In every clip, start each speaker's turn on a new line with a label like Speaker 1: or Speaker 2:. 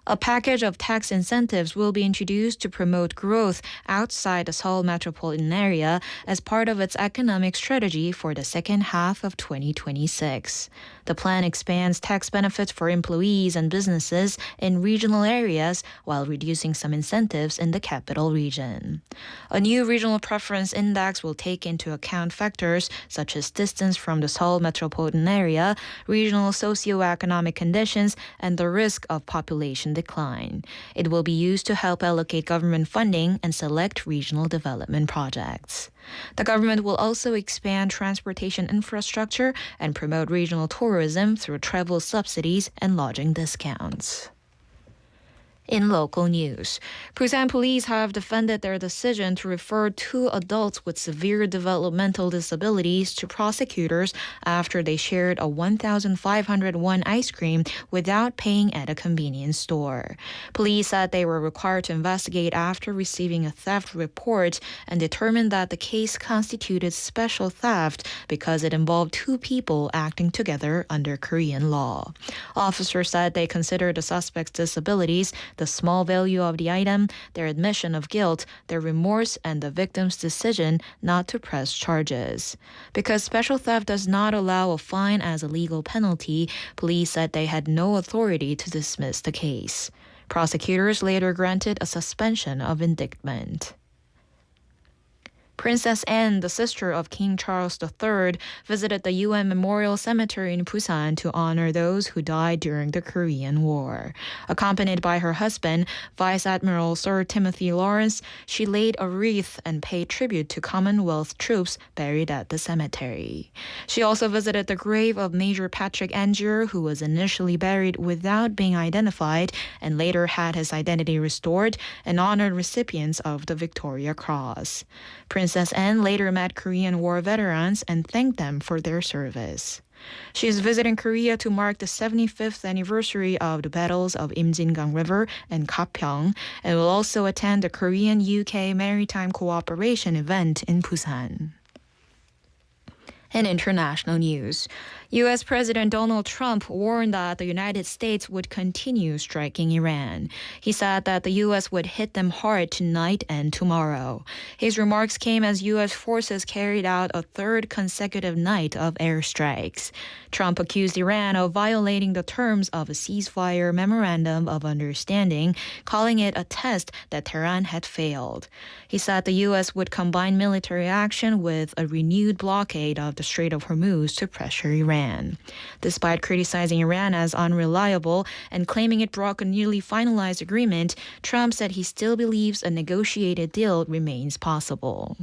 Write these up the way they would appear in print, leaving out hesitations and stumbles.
Speaker 1: A package of tax incentives will be introduced to promote growth outside the Seoul metropolitan area as part of its economic strategy for the second half of 2026. The plan expands tax benefits for employees and businesses in regional areas while reducing some incentives in the capital region. A new regional preference index will take into account factors such as distance from the Seoul metropolitan area, regional socioeconomic conditions, and the risk of population decline. It will be used to help allocate government funding and select regional development projects. The government will also expand transportation infrastructure and promote regional tourism through travel subsidies and lodging discounts. In local news, Busan police have defended their decision to refer two adults with severe developmental disabilities to prosecutors after they shared a 1,500 won ice cream without paying at a convenience store. Police said they were required to investigate after receiving a theft report and determined that the case constituted special theft because it involved two people acting together under Korean law. Officers said they considered the suspect's disabilities, the small value of the item, their admission of guilt, their remorse, and the victim's decision not to press charges. Because special theft does not allow a fine as a legal penalty, police said they had no authority to dismiss the case. Prosecutors later granted a suspension of indictment. Princess Anne, the sister of King Charles III, visited the UN Memorial Cemetery in Busan to honor those who died during the Korean War. Accompanied by her husband, Vice Admiral Sir Timothy Lawrence, she laid a wreath and paid tribute to Commonwealth troops buried at the cemetery. She also visited the grave of Major Patrick Angier, who was initially buried without being identified and later had his identity restored, and honored recipients of the Victoria Cross. Princess Anne later met Korean War veterans and thanked them for their service. She is visiting Korea to mark the 75th anniversary of the battles of Imjingang River and Gapyeong, and will also attend the Korean-UK Maritime Cooperation event in Busan. In international news, U.S. President Donald Trump warned that the United States would continue striking Iran. He said that the U.S. would hit them hard tonight and tomorrow. His remarks came as U.S. forces carried out a third consecutive night of airstrikes. Trump accused Iran of violating the terms of a ceasefire memorandum of understanding, calling it a test that Tehran had failed. He said the U.S. would combine military action with a renewed blockade of the Strait of Hormuz to pressure Iran. Despite criticizing Iran as unreliable and claiming it broke a nearly finalized agreement, Trump said he still believes a negotiated deal remains possible.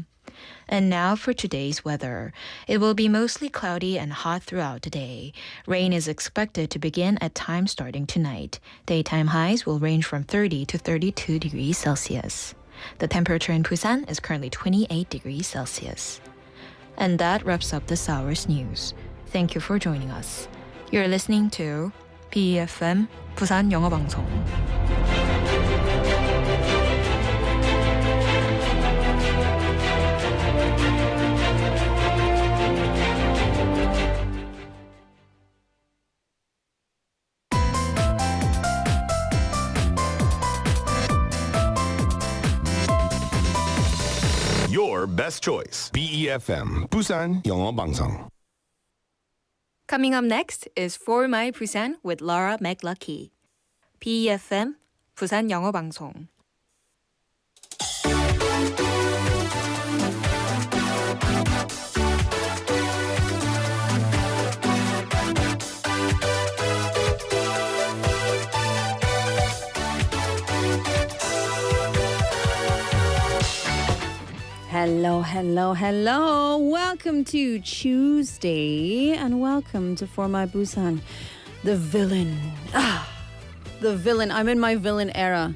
Speaker 1: And now for today's weather. It will be mostly cloudy and hot throughout the day. Rain is expected to begin at times starting tonight. Daytime highs will range from 30 to 32 degrees Celsius. The temperature in Busan is currently 28 degrees Celsius. And that wraps up this hour's news. Thank you for joining us. You're listening to BeFM 부산영어방송.
Speaker 2: Your best choice. BeFM 부산영어방송.
Speaker 1: Coming up next is For My Busan with Laura McLuckie. BeFM 부산영어방송.
Speaker 3: Hello, hello, hello. Welcome to Tuesday and welcome to For My Busan. The villain. The villain. I'm in my villain era.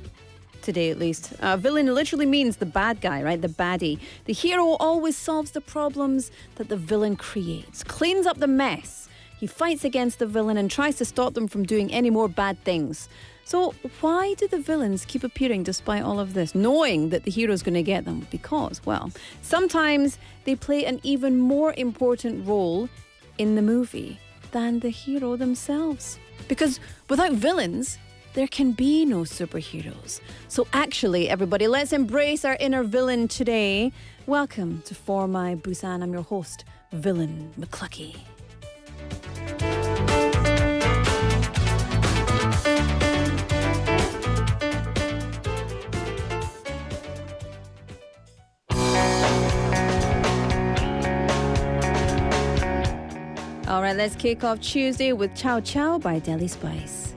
Speaker 3: Today, at least. Villain literally means the bad guy, right? The baddie. The hero always solves the problems that the villain creates, cleans up the mess. He fights against the villain and tries to stop them from doing any more bad things. So why do the villains keep appearing despite all of this, knowing that the hero's going to get them? Because, well, sometimes they play an even more important role in the movie than the hero themselves. Because without villains, there can be no superheroes. So actually, everybody, let's embrace our inner villain today. Welcome to For My Busan. I'm your host, Villain McLuckie. All right, let's kick off Tuesday with Ciao Ciao by Deli Spice.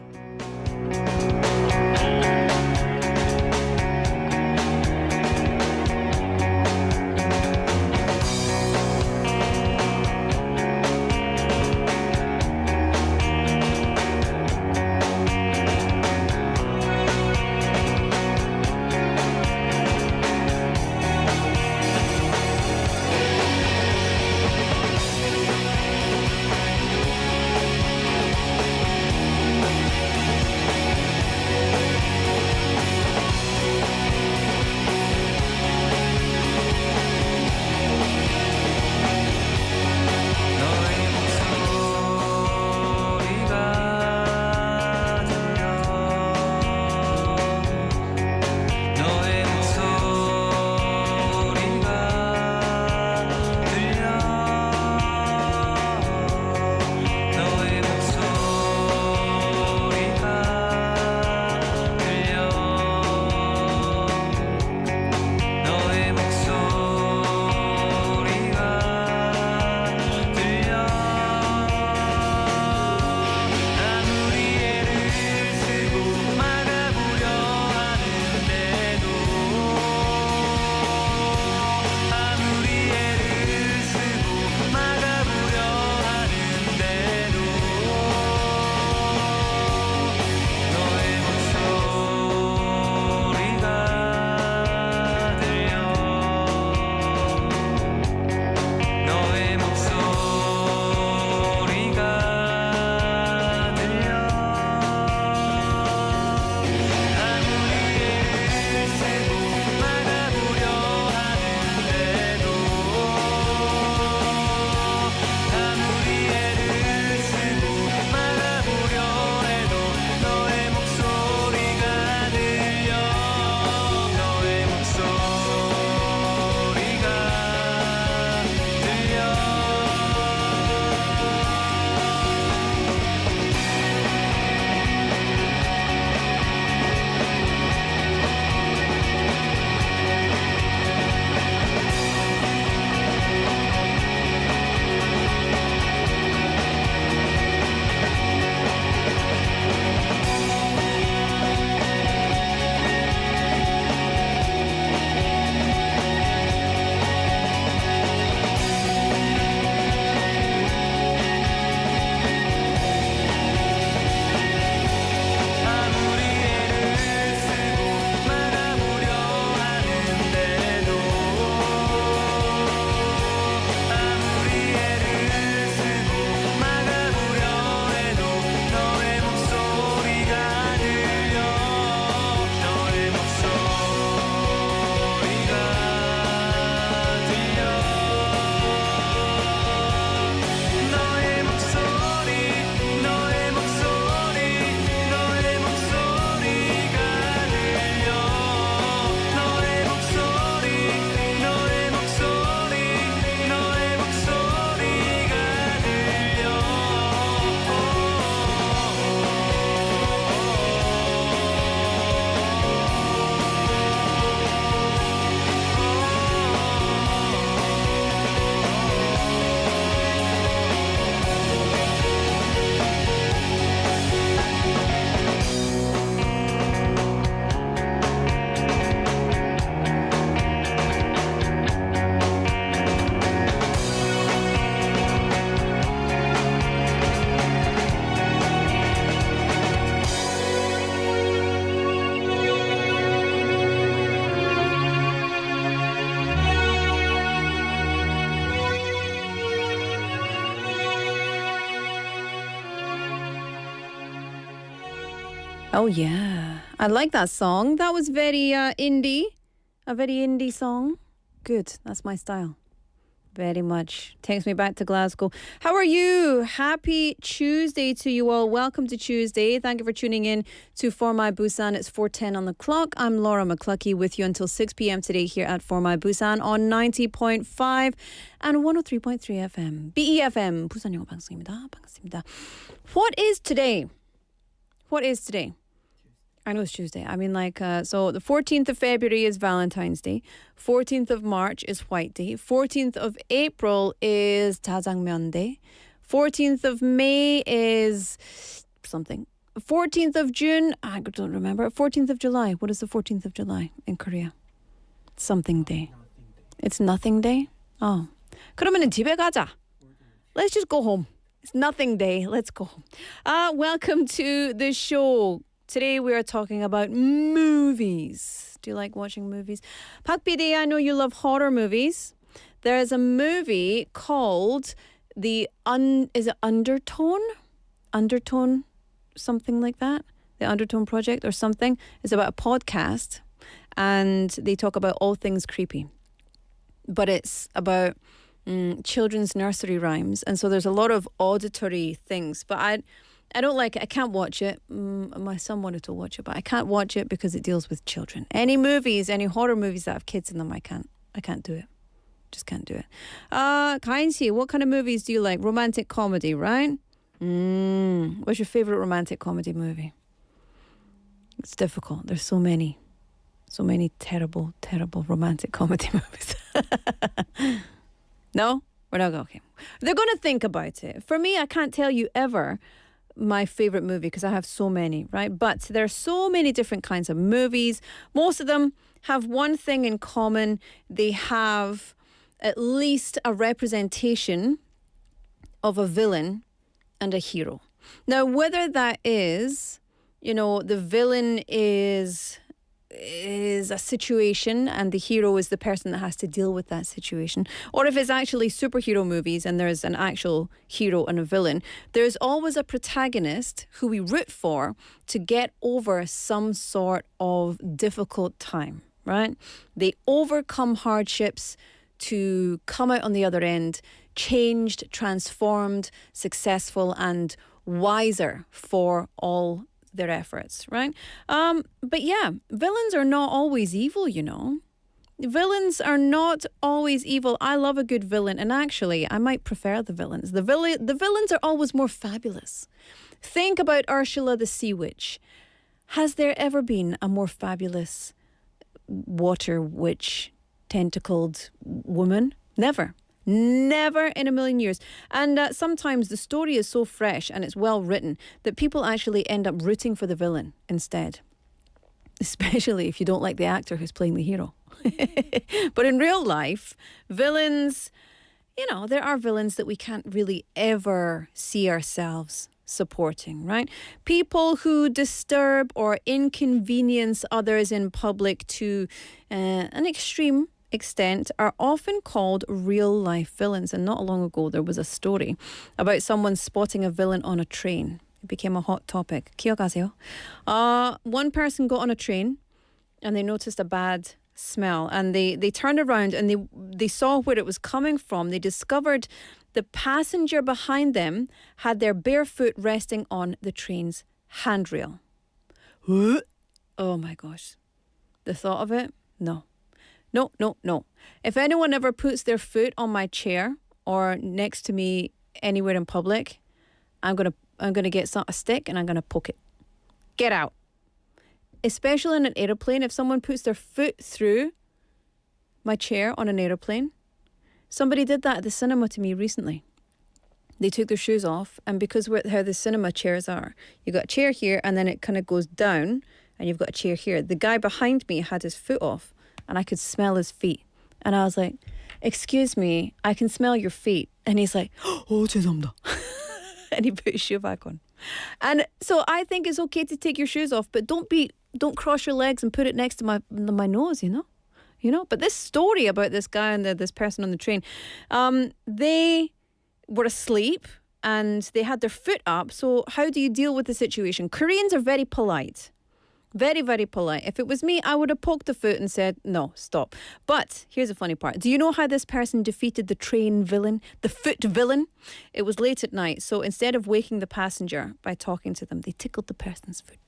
Speaker 3: Oh, yeah. I like that song. That was very indie. A very indie song. Good. That's my style. Very much. Takes me back to Glasgow. How are you? Happy Tuesday to you all. Welcome to Tuesday. Thank you for tuning in to For My Busan. It's 4:10 on the clock. I'm Laura McLuckie with you until 6 p.m. today here at For My Busan on 90.5 and 103.3 FM. BeFM 부산영어방송입니다. 반갑습니다. What is today? What is today? I know it's Tuesday. I mean, so the 14th of February is Valentine's Day. 14th of March is White Day. 14th of April is Jajangmyeon Day. 14th of May is something. 14th of June, I don't remember. 14th of July. What is the 14th of July in Korea? Something day. It's nothing day? Oh. 그러면은 집에 가자. Let's just go home. It's nothing day. Let's go home. Welcome to the show. Today we are talking about movies. Do you like watching movies? Park PD, I know you love horror movies. There's a movie called is it Undertone? Undertone, something like that? The Undertone Project or something. It's about a podcast and they talk about all things creepy. But it's about children's nursery rhymes. And so there's a lot of auditory things. But I don't like it. I can't watch it. My son wanted to watch it, but I can't watch it because it deals with children. Any movies, any horror movies that have kids in them, I can't do it. Just can't do it. Kainsi, what kind of movies do you like? Romantic comedy, right? What's your favorite romantic comedy movie? It's difficult. There's so many terrible, terrible romantic comedy movies. No? We're not going. Okay. They're going to think about it. For me, I can't tell you ever my favorite movie because I have so many, right? But there are so many different kinds of movies. Most of them have one thing in common. They have at least a representation of a villain and a hero. Now, whether that is, the villain is a situation and the hero is the person that has to deal with that situation, or if it's actually superhero movies and there's an actual hero and a villain, there's always a protagonist who we root for to get over some sort of difficult time, right? They overcome hardships to come out on the other end, changed, transformed, successful, and wiser for all their efforts, right? But yeah, villains are not always evil, Villains are not always evil. I love a good villain, and actually, I might prefer the villains. The villains are always more fabulous. Think about Ursula the Sea Witch. Has there ever been a more fabulous water witch, tentacled woman? Never. Never in a million years. And sometimes the story is so fresh and it's well written that people actually end up rooting for the villain instead. Especially if you don't like the actor who's playing the hero. But in real life, villains, there are villains that we can't really ever see ourselves supporting, right? People who disturb or inconvenience others in public to an extreme extent are often called real-life villains. And not long ago, there was a story about someone spotting a villain on a train. It became a hot topic. 기억하세요? One person got on a train and they noticed a bad smell and they turned around and they saw where it was coming from. They discovered the passenger behind them had their bare foot resting on the train's handrail. Oh my gosh. The thought of it? No. No. If anyone ever puts their foot on my chair or next to me anywhere in public, I'm gonna get a stick and I'm gonna poke it. Get out. Especially in an aeroplane, if someone puts their foot through my chair on an aeroplane. Somebody did that at the cinema to me recently. They took their shoes off, and because how the cinema chairs are, you've got a chair here and then it kind of goes down and you've got a chair here. The guy behind me had his foot off and I could smell his feet. And I was like, excuse me, I can smell your feet. And he's like, oh, 죄송합니다. And he put his shoe back on. And so I think it's okay to take your shoes off, but don't cross your legs and put it next to my nose, But this story about this guy and this person on the train, they were asleep and they had their foot up. So how do you deal with the situation? Koreans are very polite. Very, very polite. If it was me, I would have poked the foot and said, no, stop. But here's the funny part. Do you know how this person defeated the train villain, the foot villain? It was late at night. So instead of waking the passenger by talking to them, they tickled the person's foot.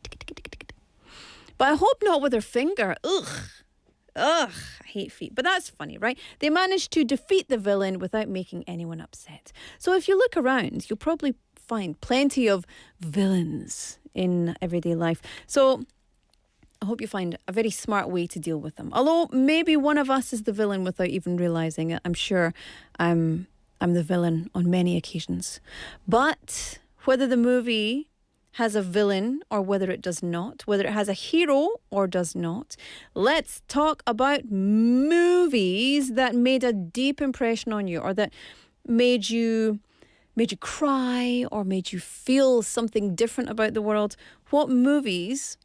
Speaker 3: But I hope not with their finger. Ugh. I hate feet. But that's funny, right? They managed to defeat the villain without making anyone upset. So if you look around, you'll probably find plenty of villains in everyday life. So I hope you find a very smart way to deal with them. Although maybe one of us is the villain without even realising it. I'm sure I'm the villain on many occasions. But whether the movie has a villain or whether it does not, whether it has a hero or does not, let's talk about movies that made a deep impression on you or that made you cry or made you feel something different about the world. What movies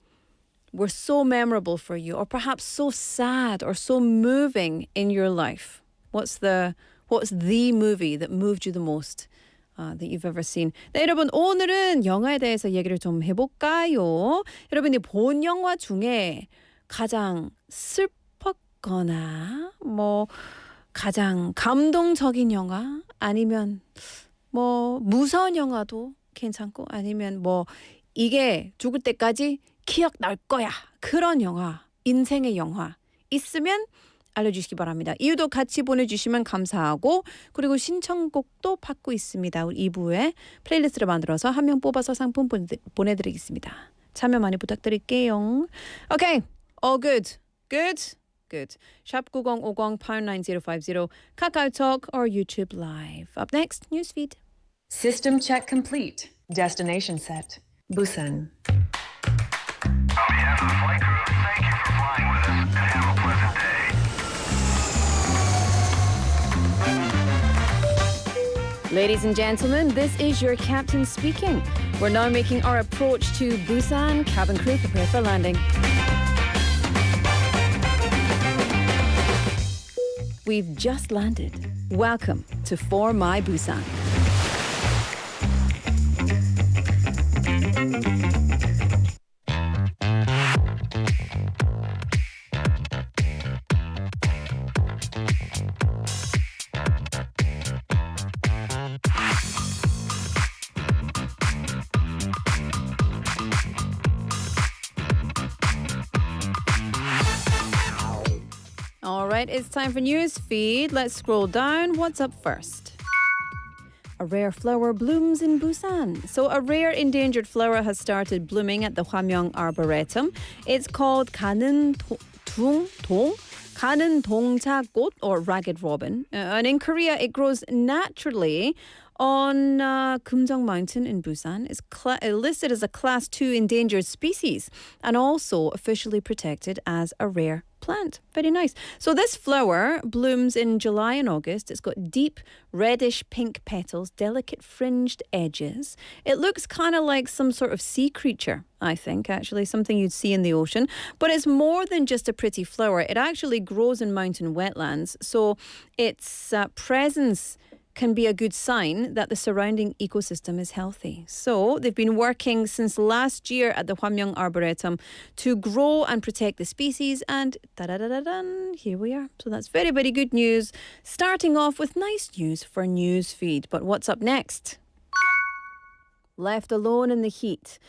Speaker 3: were so memorable for you or perhaps so sad or so moving in your life? What's the movie that moved you the most that you've ever seen? 네, 여러분 오늘은 영화에 대해서 얘기를 좀 해볼까요? 여러분이 본 영화 중에 가장 슬펐거나 가장 감동적인 영화 아니면 무서운 영화도 괜찮고 아니면 이게 죽을 때까지 기억날 거야. 그런 영화, 인생의 영화 있으면 알려주시기 바랍니다. 이유도 같이 보내주시면 감사하고 그리고 신청곡도 받고 있습니다. 우리 2부에 플레이리스트를 만들어서 한 명 뽑아서 상품 보내드리겠습니다. 참여 많이 부탁드릴게요. Okay, all good. Good? Good. 샵 9050 #9050 카카오톡 or YouTube Live. Up next, newsfeed.
Speaker 4: System check complete. Destination set. Busan.
Speaker 5: On behalf of the flight crew, thank you for flying with us and have a pleasant day.
Speaker 3: Ladies and gentlemen, this is your captain speaking. We're now making our approach to Busan. Cabin crew, prepare for landing. We've just landed. Welcome to For My Busan. All right, it's time for news feed. Let's scroll down. What's up first? A rare flower blooms in Busan. So a rare endangered flower has started blooming at the Hwamyeong Arboretum. It's called 가는 동자꽃 or ragged robin. And in Korea, it grows naturally on Kumjong Mountain in Busan. It's listed as a Class 2 endangered species and also officially protected as a rare plant. Very nice. So this flower blooms in July and August. It's got deep reddish pink petals, delicate fringed edges. It looks kind of like some sort of sea creature, I think, actually, something you'd see in the ocean. But it's more than just a pretty flower. It actually grows in mountain wetlands. So its presence can be a good sign that the surrounding ecosystem is healthy. So they've been working since last year at the Hwamyeong Arboretum to grow and protect the species, and here we are. So that's very, very good news. Starting off with nice news for Newsfeed. But what's up next? Left alone in the heat.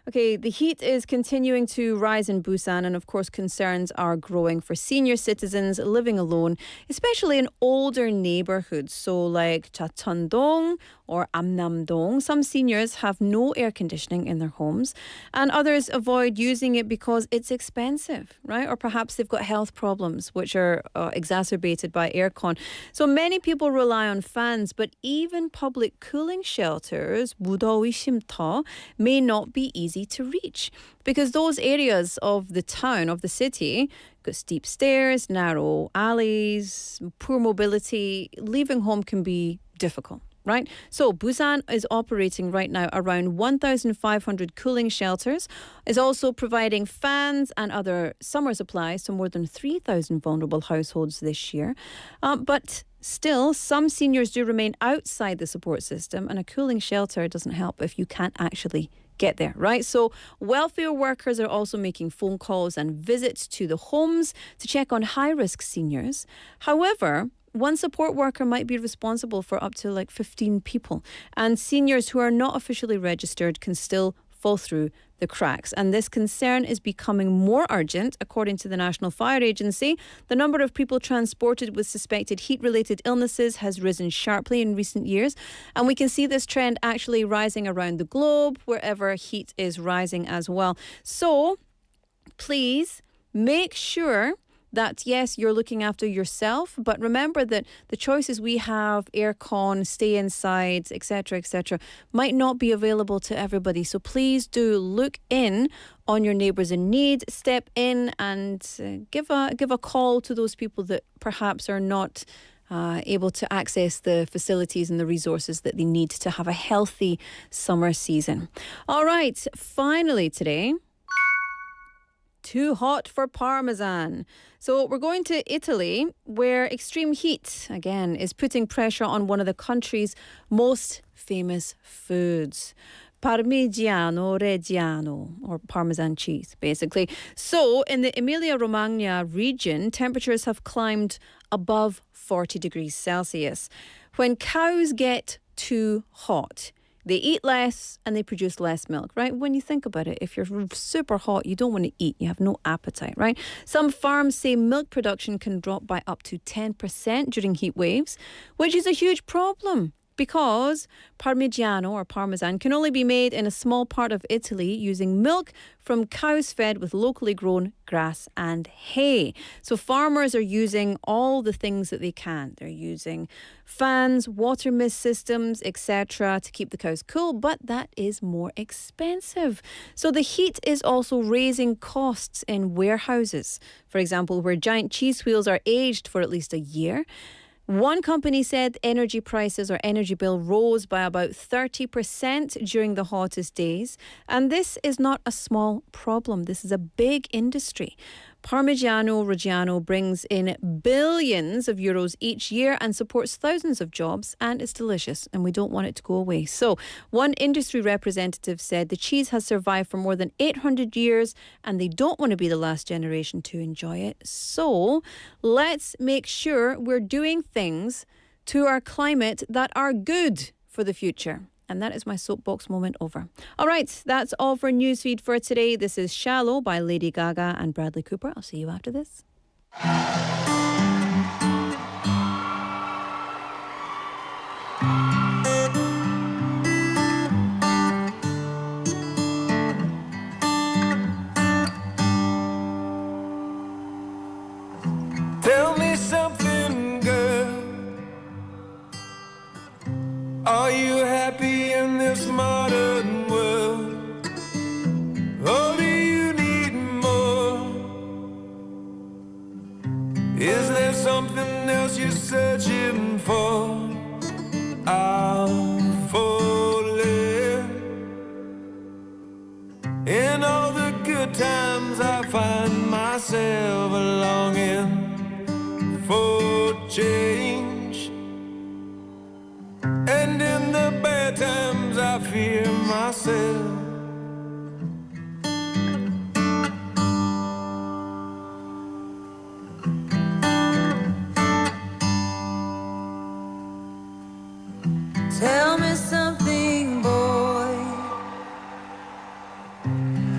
Speaker 3: Okay, the heat is continuing to rise in Busan, and of course concerns are growing for senior citizens living alone, especially in older neighborhoods. So like Chacheon-dong or Amnam-dong, some seniors have no air conditioning in their homes and others avoid using it because it's expensive, right? Or perhaps they've got health problems which are exacerbated by aircon. So many people rely on fans, but even public cooling shelters, 무더위 쉼터, may not be easy to reach because those areas of the town, of the city, got steep stairs, narrow alleys, poor mobility. Leaving home can be difficult. Right? So Busan is operating right now around 1,500 cooling shelters, is also providing fans and other summer supplies to more than 3,000 vulnerable households this year. But still, some seniors do remain outside the support system, and a cooling shelter doesn't help if you can't actually get there, right? So welfare workers are also making phone calls and visits to the homes to check on high-risk seniors. However, one support worker might be responsible for up to 15 people, and seniors who are not officially registered can still fall through the cracks. And this concern is becoming more urgent. According to the National Fire Agency, the number of people transported with suspected heat-related illnesses has risen sharply in recent years. And we can see this trend actually rising around the globe, wherever heat is rising as well. So please make sure that, yes, you're looking after yourself, but remember that the choices we have, aircon, stay inside, etc., might not be available to everybody. So please do look in on your neighbours in need, step in and give a call to those people that perhaps are not able to access the facilities and the resources that they need to have a healthy summer season. All right, finally today, too hot for Parmesan. So we're going to Italy, where extreme heat, again, is putting pressure on one of the country's most famous foods. Parmigiano Reggiano, or Parmesan cheese, basically. So in the Emilia-Romagna region, temperatures have climbed above 40 degrees Celsius. When cows get too hot, they eat less and they produce less milk, right? When you think about it, if you're super hot, you don't want to eat. You have no appetite, right? Some farms say milk production can drop by up to 10% during heat waves, which is a huge problem because Parmigiano or Parmesan can only be made in a small part of Italy using milk from cows fed with locally grown grass and hay. So farmers are using all the things that they can. They're using fans, water mist systems, etc. to keep the cows cool, but that is more expensive. So the heat is also raising costs in warehouses. For example, where giant cheese wheels are aged for at least a year. One company said energy prices or energy bill rose by about 30% during the hottest days. And this is not a small problem. This is a big industry. Parmigiano Reggiano brings in billions of euros each year and supports thousands of jobs, and it's delicious and we don't want it to go away. So one industry representative said the cheese has survived for more than 800 years and they don't want to be the last generation to enjoy it. So let's make sure we're doing things to our climate that are good for the future. And that is my soapbox moment over. All right, that's all for Newsfeed for today. This is Shallow by Lady Gaga and Bradley Cooper. I'll see you after this.
Speaker 6: Tell me something, girl. Are you happy in this modern world? Or do you need more? Is there something else you're searching for? I'm falling. In all the good times I find myself longing for change. And in the bad times I fear myself.
Speaker 3: Tell me something, boy.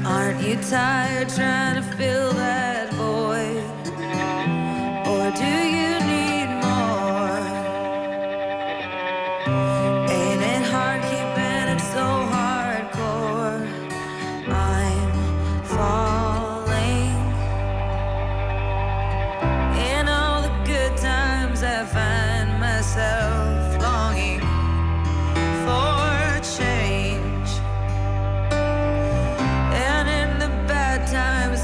Speaker 3: Aren't you tired trying to fill that void? Or do you need more? Ain't it hard keeping it so hardcore? I'm falling. In all the good times I find myself longing for change. And in the bad times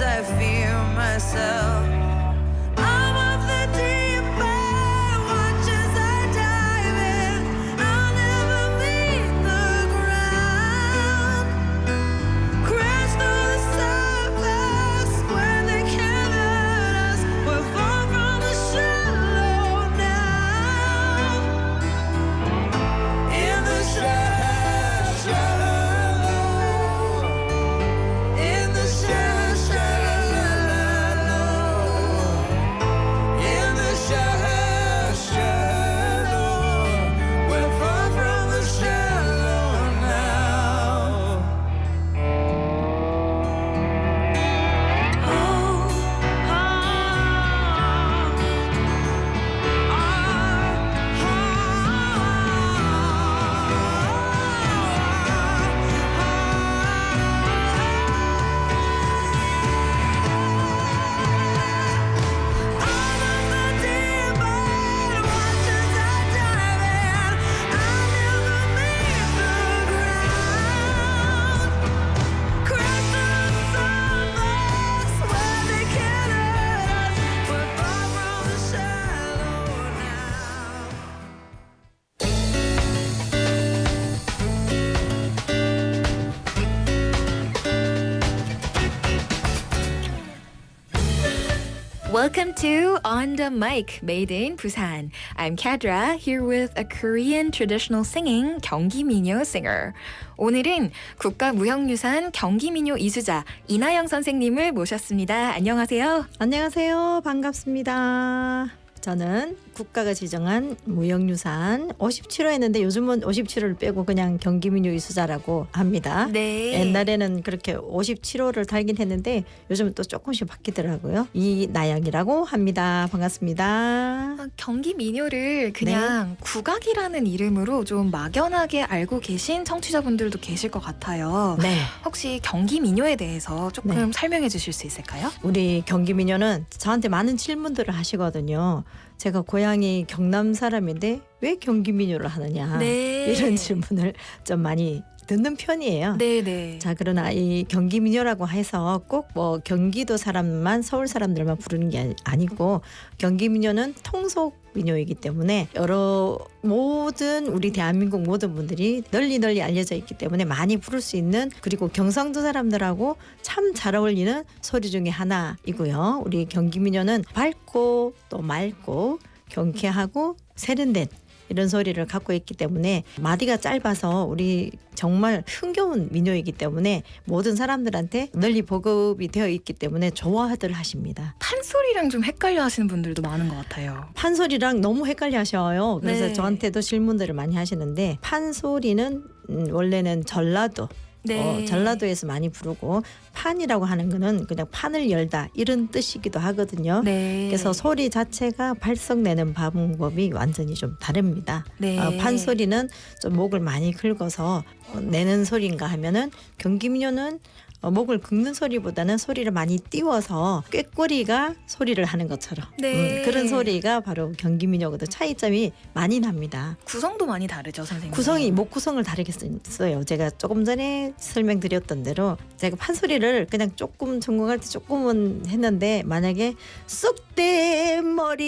Speaker 1: Welcome to On the Mic, Made in Busan. I'm Cadra, here with a Korean traditional singing 경기민요 singer. 오늘은 국가무형유산 경기민요 이수자 이나영 선생님을 모셨습니다. 안녕하세요.
Speaker 7: 안녕하세요. 반갑습니다. 저는 국가가 지정한 무형유산 57호였는데 요즘은 57호를 빼고 그냥 경기민요 이수자라고 합니다.
Speaker 1: 네.
Speaker 7: 옛날에는 그렇게 57호를 달긴 했는데 요즘은 또 조금씩 바뀌더라고요. 이나영이라고 합니다. 반갑습니다.
Speaker 1: 경기민요를 그냥 국악이라는 이름으로 좀 막연하게 알고 계신 청취자분들도 계실 것 같아요.
Speaker 7: 네.
Speaker 1: 혹시 경기민요에 대해서 조금 설명해 주실 수 있을까요?
Speaker 7: 우리 경기민요는 저한테 많은 질문들을 하시거든요. 제가 고향이 경남 사람인데 왜 경기민요를 하느냐
Speaker 1: 네.
Speaker 7: 이런 질문을 좀 많이 듣는 편이에요.
Speaker 1: 네네.
Speaker 7: 자, 그러나 이 경기민요라고 해서 꼭 뭐 경기도 사람만 서울 사람들만 부르는 게 아니고 경기민요는 통속 민요이기 때문에 여러 모든 우리 대한민국 모든 분들이 널리 알려져 있기 때문에 많이 부를 수 있는 그리고 경상도 사람들하고 참 잘 어울리는 소리 중에 하나이고요. 우리 경기민요는 밝고 또 맑고 경쾌하고 세련된 이런 소리를 갖고 있기 때문에 마디가 짧아서 우리 정말 흥겨운 민요이기 때문에 모든 사람들한테 널리 보급이 되어 있기 때문에 좋아들 하십니다.
Speaker 1: 판소리랑 좀 헷갈려 하시는 분들도 많은 것 같아요.
Speaker 7: 판소리랑 너무 헷갈려 하셔요. 그래서
Speaker 1: 네.
Speaker 7: 저한테도 질문들을 많이 하시는데 판소리는 원래는 전라도
Speaker 1: 네.
Speaker 7: 전라도에서 많이 부르고 판이라고 하는 거는 그냥 판을 열다 이런 뜻이기도 하거든요.
Speaker 1: 네.
Speaker 7: 그래서 소리 자체가 발성내는 방법이 완전히 좀 다릅니다.
Speaker 1: 네.
Speaker 7: 판소리는 좀 목을 많이 긁어서 내는 소리인가 하면은 경기민요는 목을 긁는 소리보다는 소리를 많이 띄워서 꾀꼬리가 소리를 하는 것처럼
Speaker 1: 네.
Speaker 7: 그런 소리가 바로 경기민요거든. 차이점이 많이 납니다.
Speaker 1: 구성도 많이 다르죠, 선생님.
Speaker 7: 구성이 목 구성을 다르게 써요. 제가 조금 전에 설명드렸던 대로 제가 판소리를 그냥 조금 전공할 때 조금은 했는데 만약에 쑥대머리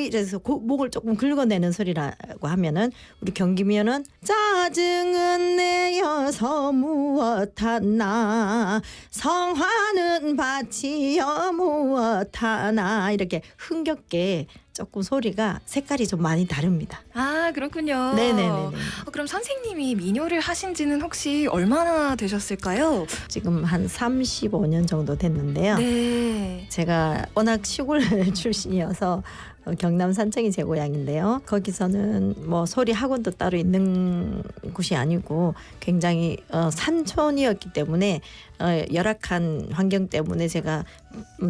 Speaker 7: 이래서 목을 조금 긁어내는 소리라고 하면은 우리 경기민요는 짜증은 내어서 무엇하나 성화는 바치여 무엇하나 이렇게 흥겹게 조금 소리가 색깔이 좀 많이 다릅니다.
Speaker 1: 아, 그렇군요.
Speaker 7: 네네네.
Speaker 1: 그럼 선생님이 민요를 하신 지는 혹시 얼마나 되셨을까요?
Speaker 7: 지금 한 35년 정도 됐는데요.
Speaker 1: 네.
Speaker 7: 제가 워낙 시골 출신이어서 경남 산청이 제 고향인데요. 거기서는 뭐 소리 학원도 따로 있는 곳이 아니고 굉장히 산촌이었기 때문에 열악한 환경 때문에 제가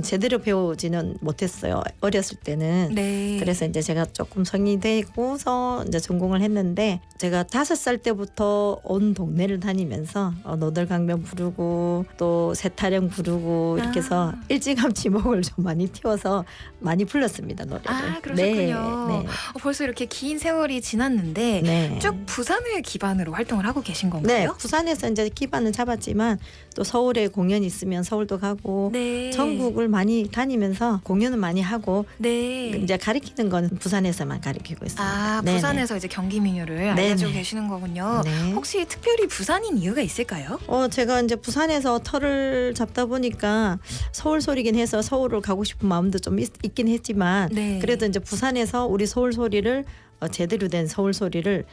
Speaker 7: 제대로 배우지는 못했어요. 어렸을 때는.
Speaker 1: 네.
Speaker 7: 그래서 이제 제가 조금 성인이 되고서 이제 전공을 했는데 제가 5살 때부터 온 동네를 다니면서 노들강변 부르고 또 새타령 부르고 이렇게 해서 일찌감치 목을 좀 많이 틔워서 많이 불렀습니다, 노래를.
Speaker 1: 아, 그러셨군요.
Speaker 7: 네, 네.
Speaker 1: 벌써 이렇게 긴 세월이 지났는데
Speaker 7: 네.
Speaker 1: 쭉 부산을 기반으로 활동을 하고 계신
Speaker 7: 네,
Speaker 1: 건가요?
Speaker 7: 부산에서 이제 기반을 잡았지만 또 서울에 공연이 있으면 서울도 가고
Speaker 1: 네.
Speaker 7: 전국을 많이 다니면서 공연을 많이 하고
Speaker 1: 네.
Speaker 7: 이제 가르치는 건 부산에서만 가르치고 있습니다.
Speaker 1: 아,
Speaker 7: 네네.
Speaker 1: 부산에서 이제 경기민요를
Speaker 7: 네네.
Speaker 1: 알려주고 계시는 거군요.
Speaker 7: 네.
Speaker 1: 혹시 특별히 부산인 이유가 있을까요?
Speaker 7: 제가 이제 부산에서 터를 잡다 보니까 서울 소리긴 해서 서울을 가고 싶은 마음도 좀 있긴 했지만
Speaker 1: 네.
Speaker 7: 그래도 이제 부산에서 우리 서울 소리를 제대로 된 서울 소리를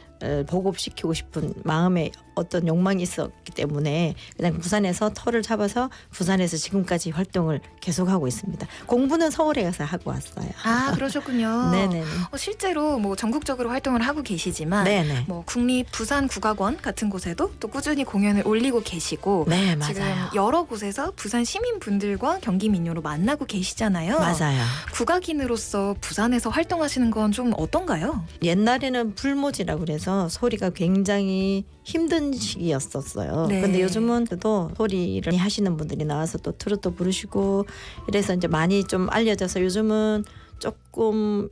Speaker 7: 보급시키고 싶은 마음에 어떤 욕망이 있었기 때문에 그냥 부산에서 터를 잡아서 부산에서 지금까지 활동을 계속하고 있습니다. 공부는 서울에 가서 하고 왔어요.
Speaker 1: 아, 그러셨군요.
Speaker 7: 네네.
Speaker 1: 실제로 뭐 전국적으로 활동을 하고 계시지만
Speaker 7: 네네.
Speaker 1: 뭐 국립 부산국악원 같은 곳에도 또 꾸준히 공연을 올리고 계시고
Speaker 7: 네,
Speaker 1: 지금
Speaker 7: 맞아요.
Speaker 1: 여러 곳에서 부산 시민분들과 경기민요로 만나고 계시잖아요.
Speaker 7: 맞아요.
Speaker 1: 국악인으로서 부산에서 활동하시는 건 좀 어떤가요?
Speaker 7: 옛날에는 불모지라고 그래서 소리가 굉장히 힘든 시기였었어요.
Speaker 1: 네.
Speaker 7: 근데 요즘은 또 소리를 하시는 분들이 나와서 또 트로트 부르시고 이래서 이제 많이 좀 알려져서 요즘은 조금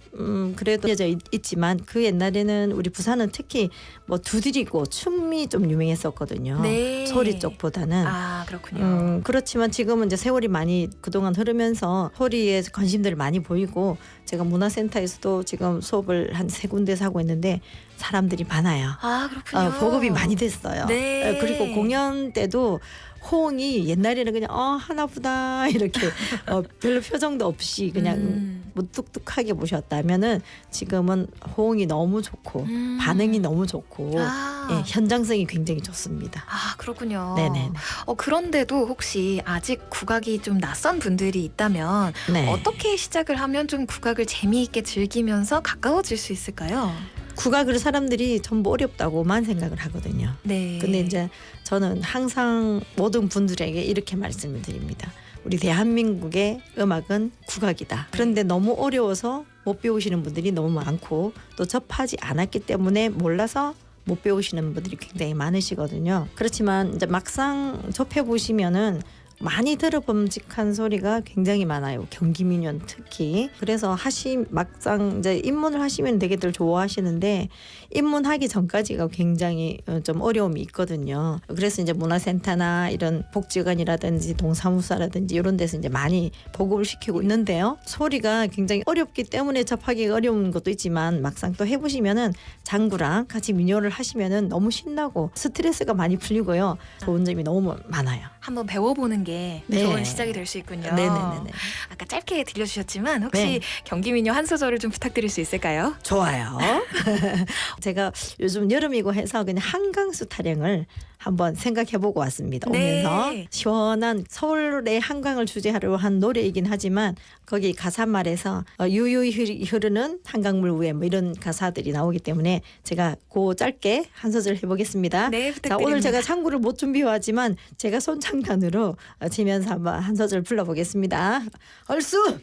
Speaker 7: 그래도 있지만 그 옛날에는 우리 부산은 특히 뭐 두드리고 춤이 좀 유명했었거든요.
Speaker 1: 네.
Speaker 7: 소리 쪽보다는.
Speaker 1: 아, 그렇군요.
Speaker 7: 그렇지만 지금은 이제 세월이 많이 그동안 흐르면서 소리에 관심들이 많이 보이고 제가 문화센터에서도 지금 수업을 한 3군데서 하고 있는데 사람들이 많아요.
Speaker 1: 아, 그렇군요.
Speaker 7: 보급이 많이 됐어요.
Speaker 1: 네.
Speaker 7: 그리고 공연 때도 호응이 옛날에는 그냥 하나보다 이렇게 별로 표정도 없이 그냥 무뚝뚝하게 보셨다면은 지금은 호응이 너무 좋고 반응이 너무 좋고 예, 현장성이 굉장히 좋습니다.
Speaker 1: 아, 그렇군요.
Speaker 7: 네네.
Speaker 1: 그런데도 혹시 아직 국악이 좀 낯선 분들이 있다면
Speaker 7: 네.
Speaker 1: 어떻게 시작을 하면 좀 국악을 재미있게 즐기면서 가까워질 수 있을까요?
Speaker 7: 국악을 사람들이 전부 어렵다고만 생각을 하거든요.
Speaker 1: 네.
Speaker 7: 근데 이제 저는 항상 모든 분들에게 이렇게 말씀을 드립니다. 우리 대한민국의 음악은 국악이다. 그런데 너무 어려워서 못 배우시는 분들이 너무 많고 또 접하지 않았기 때문에 몰라서 못 배우시는 분들이 굉장히 많으시거든요. 그렇지만 이제 막상 접해 보시면은 많이 들어봄직한 소리가 굉장히 많아요. 경기민요 특히. 그래서 막상 이제 입문을 하시면 되게들 좋아하시는데 입문하기 전까지가 굉장히 좀 어려움이 있거든요. 그래서 이제 문화센터나 이런 복지관이라든지 동사무소라든지 이런 데서 이제 많이 보급을 시키고 있는데요. 소리가 굉장히 어렵기 때문에 접하기가 어려운 것도 있지만 막상 또 해보시면은 장구랑 같이 민요를 하시면은 너무 신나고 스트레스가 많이 풀리고요. 좋은 점이 너무 많아요.
Speaker 1: 한번 배워보는 게
Speaker 7: 네.
Speaker 1: 좋은 시작이 될 수 있군요.
Speaker 7: 네네네.
Speaker 1: 아까 짧게 들려주셨지만 혹시
Speaker 7: 네.
Speaker 1: 경기민요 한 소절을 좀 부탁드릴 수 있을까요?
Speaker 7: 좋아요. 제가 요즘 여름이고 해서 그냥 한강수 타령을 한번 생각해보고 왔습니다.
Speaker 1: 네.
Speaker 7: 오면서 시원한 서울의 한강을 주제로 한 노래이긴 하지만 거기 가사말에서 유유히 흐르는 한강물 위에 뭐 이런 가사들이 나오기 때문에 제가 그 짧게 한 소절 해보겠습니다.
Speaker 1: 네,
Speaker 7: 자,
Speaker 1: 부탁드립니다.
Speaker 7: 오늘 제가 창구를 못 준비해왔지만 제가 손창단으로 치면서 한번 한 소절 불러보겠습니다. 얼쑤!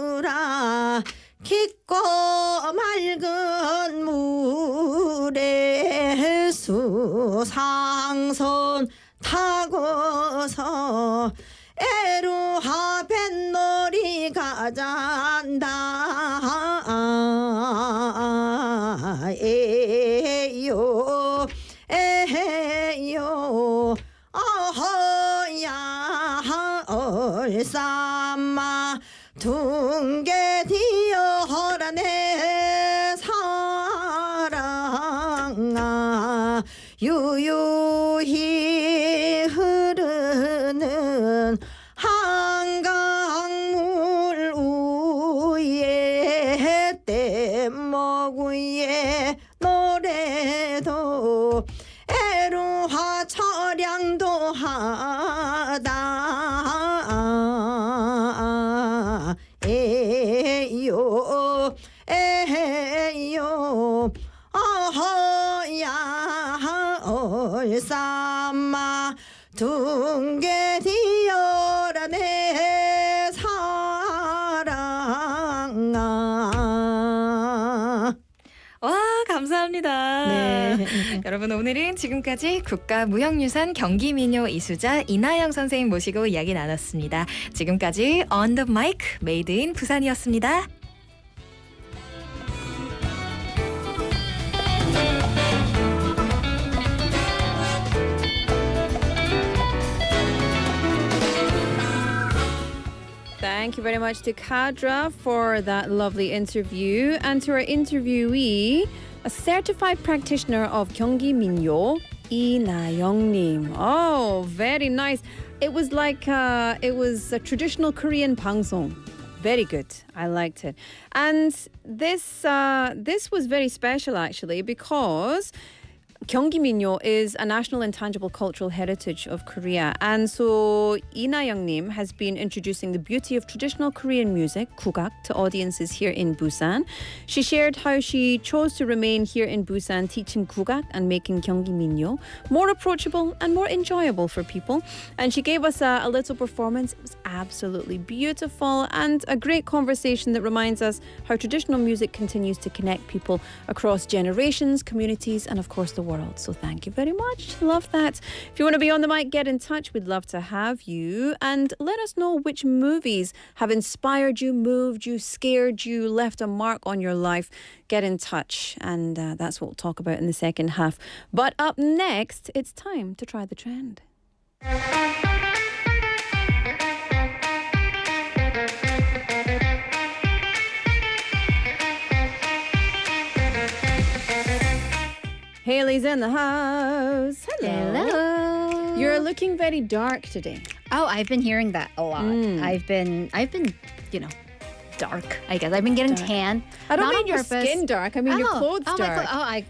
Speaker 7: 한강수라 깊고 맑은 물에 수상선 타고서 애루하 뱃놀이 가잔다 에요 에요 어허야 얼싸마 둥게 디어라 내 사랑아 유유히 흐르는 한강물 위에 뗏목 위에 노래도 애루하 철양도 하다 에요 에요 어허야 얼싸마 둥게 디어라 내 사랑아.
Speaker 1: 와, 감사합니다.
Speaker 7: 네.
Speaker 1: 여러분, 오늘은 지금까지 국가무형유산 경기민요 이수자 이나영 선생님 모시고 이야기 나눴습니다. 지금까지 On the Mic Made in 부산이었습니다.
Speaker 3: Thank you very much to Cadra for that lovely interview, and to our interviewee, a certified practitioner of Gyeonggi Minyo, Lee Na-young-nim. Oh, very nice. It was like it was a traditional Korean bangsong. Very good. I liked it. And this was very special actually because Gyeonggi Minyo is a national intangible cultural heritage of Korea. And so Lee Na-young-nim has been introducing the beauty of traditional Korean music, 국악, to audiences here in Busan. She shared how she chose to remain here in Busan teaching 국악 and making Gyeonggi Minyo more approachable and more enjoyable for people. And she gave us a little performance. It was absolutely beautiful and a great conversation that reminds us how traditional music continues to connect people across generations, communities, and of course the world. So thank you very much. Love that. If you want to be on the mic, get in touch. We'd love to have you. And let us know which movies have inspired you, moved you, scared you, left a mark on your life. Get in touch. And that's what we'll talk about in the second half. But up next, it's time to try the trend. Haley's in the house.
Speaker 8: Hello.
Speaker 3: You're looking very dark today.
Speaker 8: Oh, I've been hearing that a lot. I've been, dark, I guess. I've been getting tan.
Speaker 3: I don't
Speaker 8: not
Speaker 3: mean
Speaker 8: on
Speaker 3: your
Speaker 8: purpose.
Speaker 3: skin dark. I mean your clothes dark.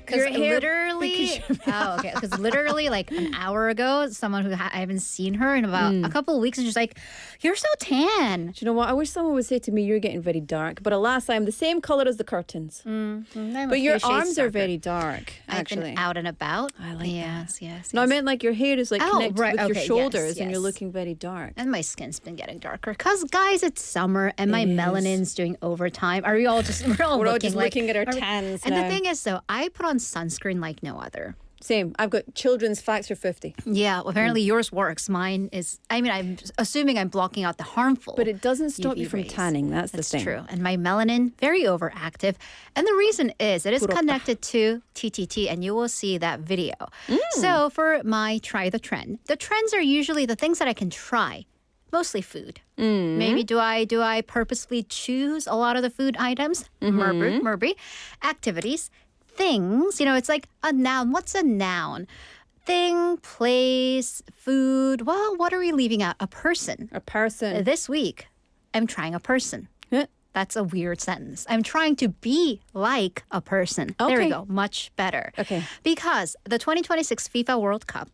Speaker 8: Because
Speaker 3: Your hair-
Speaker 8: literally, because literally like an hour ago, someone who I haven't seen her in about a couple of weeks, and she's like, "You're so tan."
Speaker 3: Do you know what? I wish someone would say to me, "You're getting very dark." But alas, I'm the same color as the curtains. But your arms are very dark. Actually,
Speaker 8: I've been out and about.
Speaker 3: I like
Speaker 8: yes, yes.
Speaker 3: No, I meant like your hair is like connected
Speaker 8: right,
Speaker 3: with your
Speaker 8: okay,
Speaker 3: shoulders,
Speaker 8: yes,
Speaker 3: and you're
Speaker 8: yes.
Speaker 3: looking very dark.
Speaker 8: And my skin's been getting darker. Cause guys, it's summer and my
Speaker 3: It is.
Speaker 8: melanin's doing overtime. Are we all just we're all
Speaker 3: We're all
Speaker 8: looking
Speaker 3: just
Speaker 8: like,
Speaker 3: looking at our
Speaker 8: are we-
Speaker 3: tans
Speaker 8: And
Speaker 3: now.
Speaker 8: the thing is, though, I put on sunscreen like no other.
Speaker 3: Same. I've got children's factor 50,
Speaker 8: Yeah, well, apparently yours works. Mine is. I mean, I'm assuming I'm blocking out the harmful.
Speaker 3: but it doesn't stop
Speaker 8: UV
Speaker 3: you from
Speaker 8: rays.
Speaker 3: tanning. That's the thing.
Speaker 8: true. And my melanin, very overactive. And the reason is it is connected to T.T.T, and you will see that video. So for my try the trends are usually the things that I can try. Mostly food. Maybe do I purposefully choose a lot of the food items? Murby. Activities. Things. It's like a noun. What's a noun? Thing, place, food. Well, what are we leaving out? A person.
Speaker 3: A person.
Speaker 8: This week, I'm trying a person.
Speaker 3: Huh?
Speaker 8: That's a weird sentence. I'm trying to be like a person. There we
Speaker 3: Okay.
Speaker 8: go. Much better.
Speaker 3: Okay.
Speaker 8: Because the 2026 FIFA World Cup,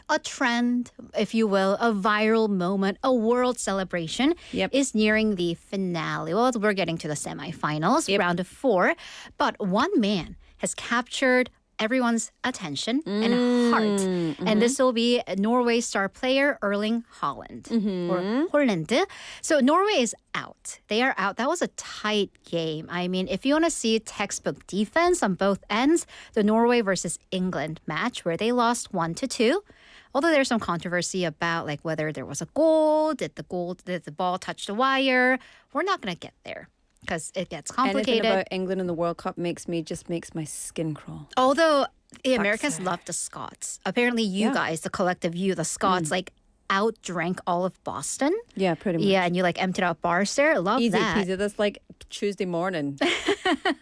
Speaker 8: a trend, if you will, a viral moment, a world celebration
Speaker 3: Yep.
Speaker 8: is nearing the finale. Well, we're getting to the semifinals, round of 4. But one man has captured everyone's attention and heart. And this will be Norway's star player, Erling Haaland, or Holland. So Norway is out. They are out. That was a tight game. I mean, if you want to see textbook defense on both ends, the Norway versus England match where they lost 1-2. Although there's some controversy about like whether there was a goal, did the ball touch the wire? We're not going to get there because it gets complicated.
Speaker 3: Anything about England in the World Cup makes my skin crawl.
Speaker 8: Although the Americans love the Scots. Apparently you guys, the collective you, the Scots, like outdrank all of Boston.
Speaker 3: Yeah, pretty much.
Speaker 8: Yeah, and you like emptied out bars there. Love
Speaker 3: Easy
Speaker 8: that.
Speaker 3: peasy. That's like Tuesday morning.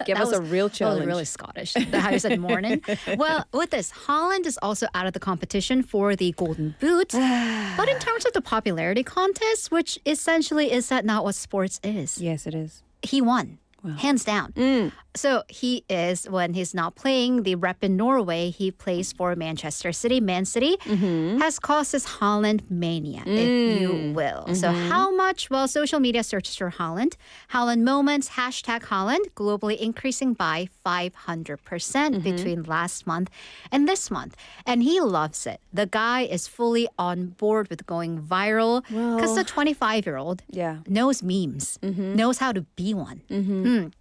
Speaker 3: Give us a real
Speaker 8: That
Speaker 3: challenge.
Speaker 8: was really Scottish. How you said morning. Well, with this, Holland is also out of the competition for the Golden Boot. But in terms of the popularity contest, which essentially is that not what sports is,
Speaker 3: Yes, it is.
Speaker 8: he won. Hands down. So he is, when he's not playing the rep in Norway, he plays for Manchester City. Man City has caused this Haaland mania, if you will. So how much? Well, social media searches for Haaland. Haaland moments, hashtag Haaland, globally increasing by 500% between last month and this month. And he loves it. The guy is fully on board with going viral because the 25-year-old knows memes, knows how to be one.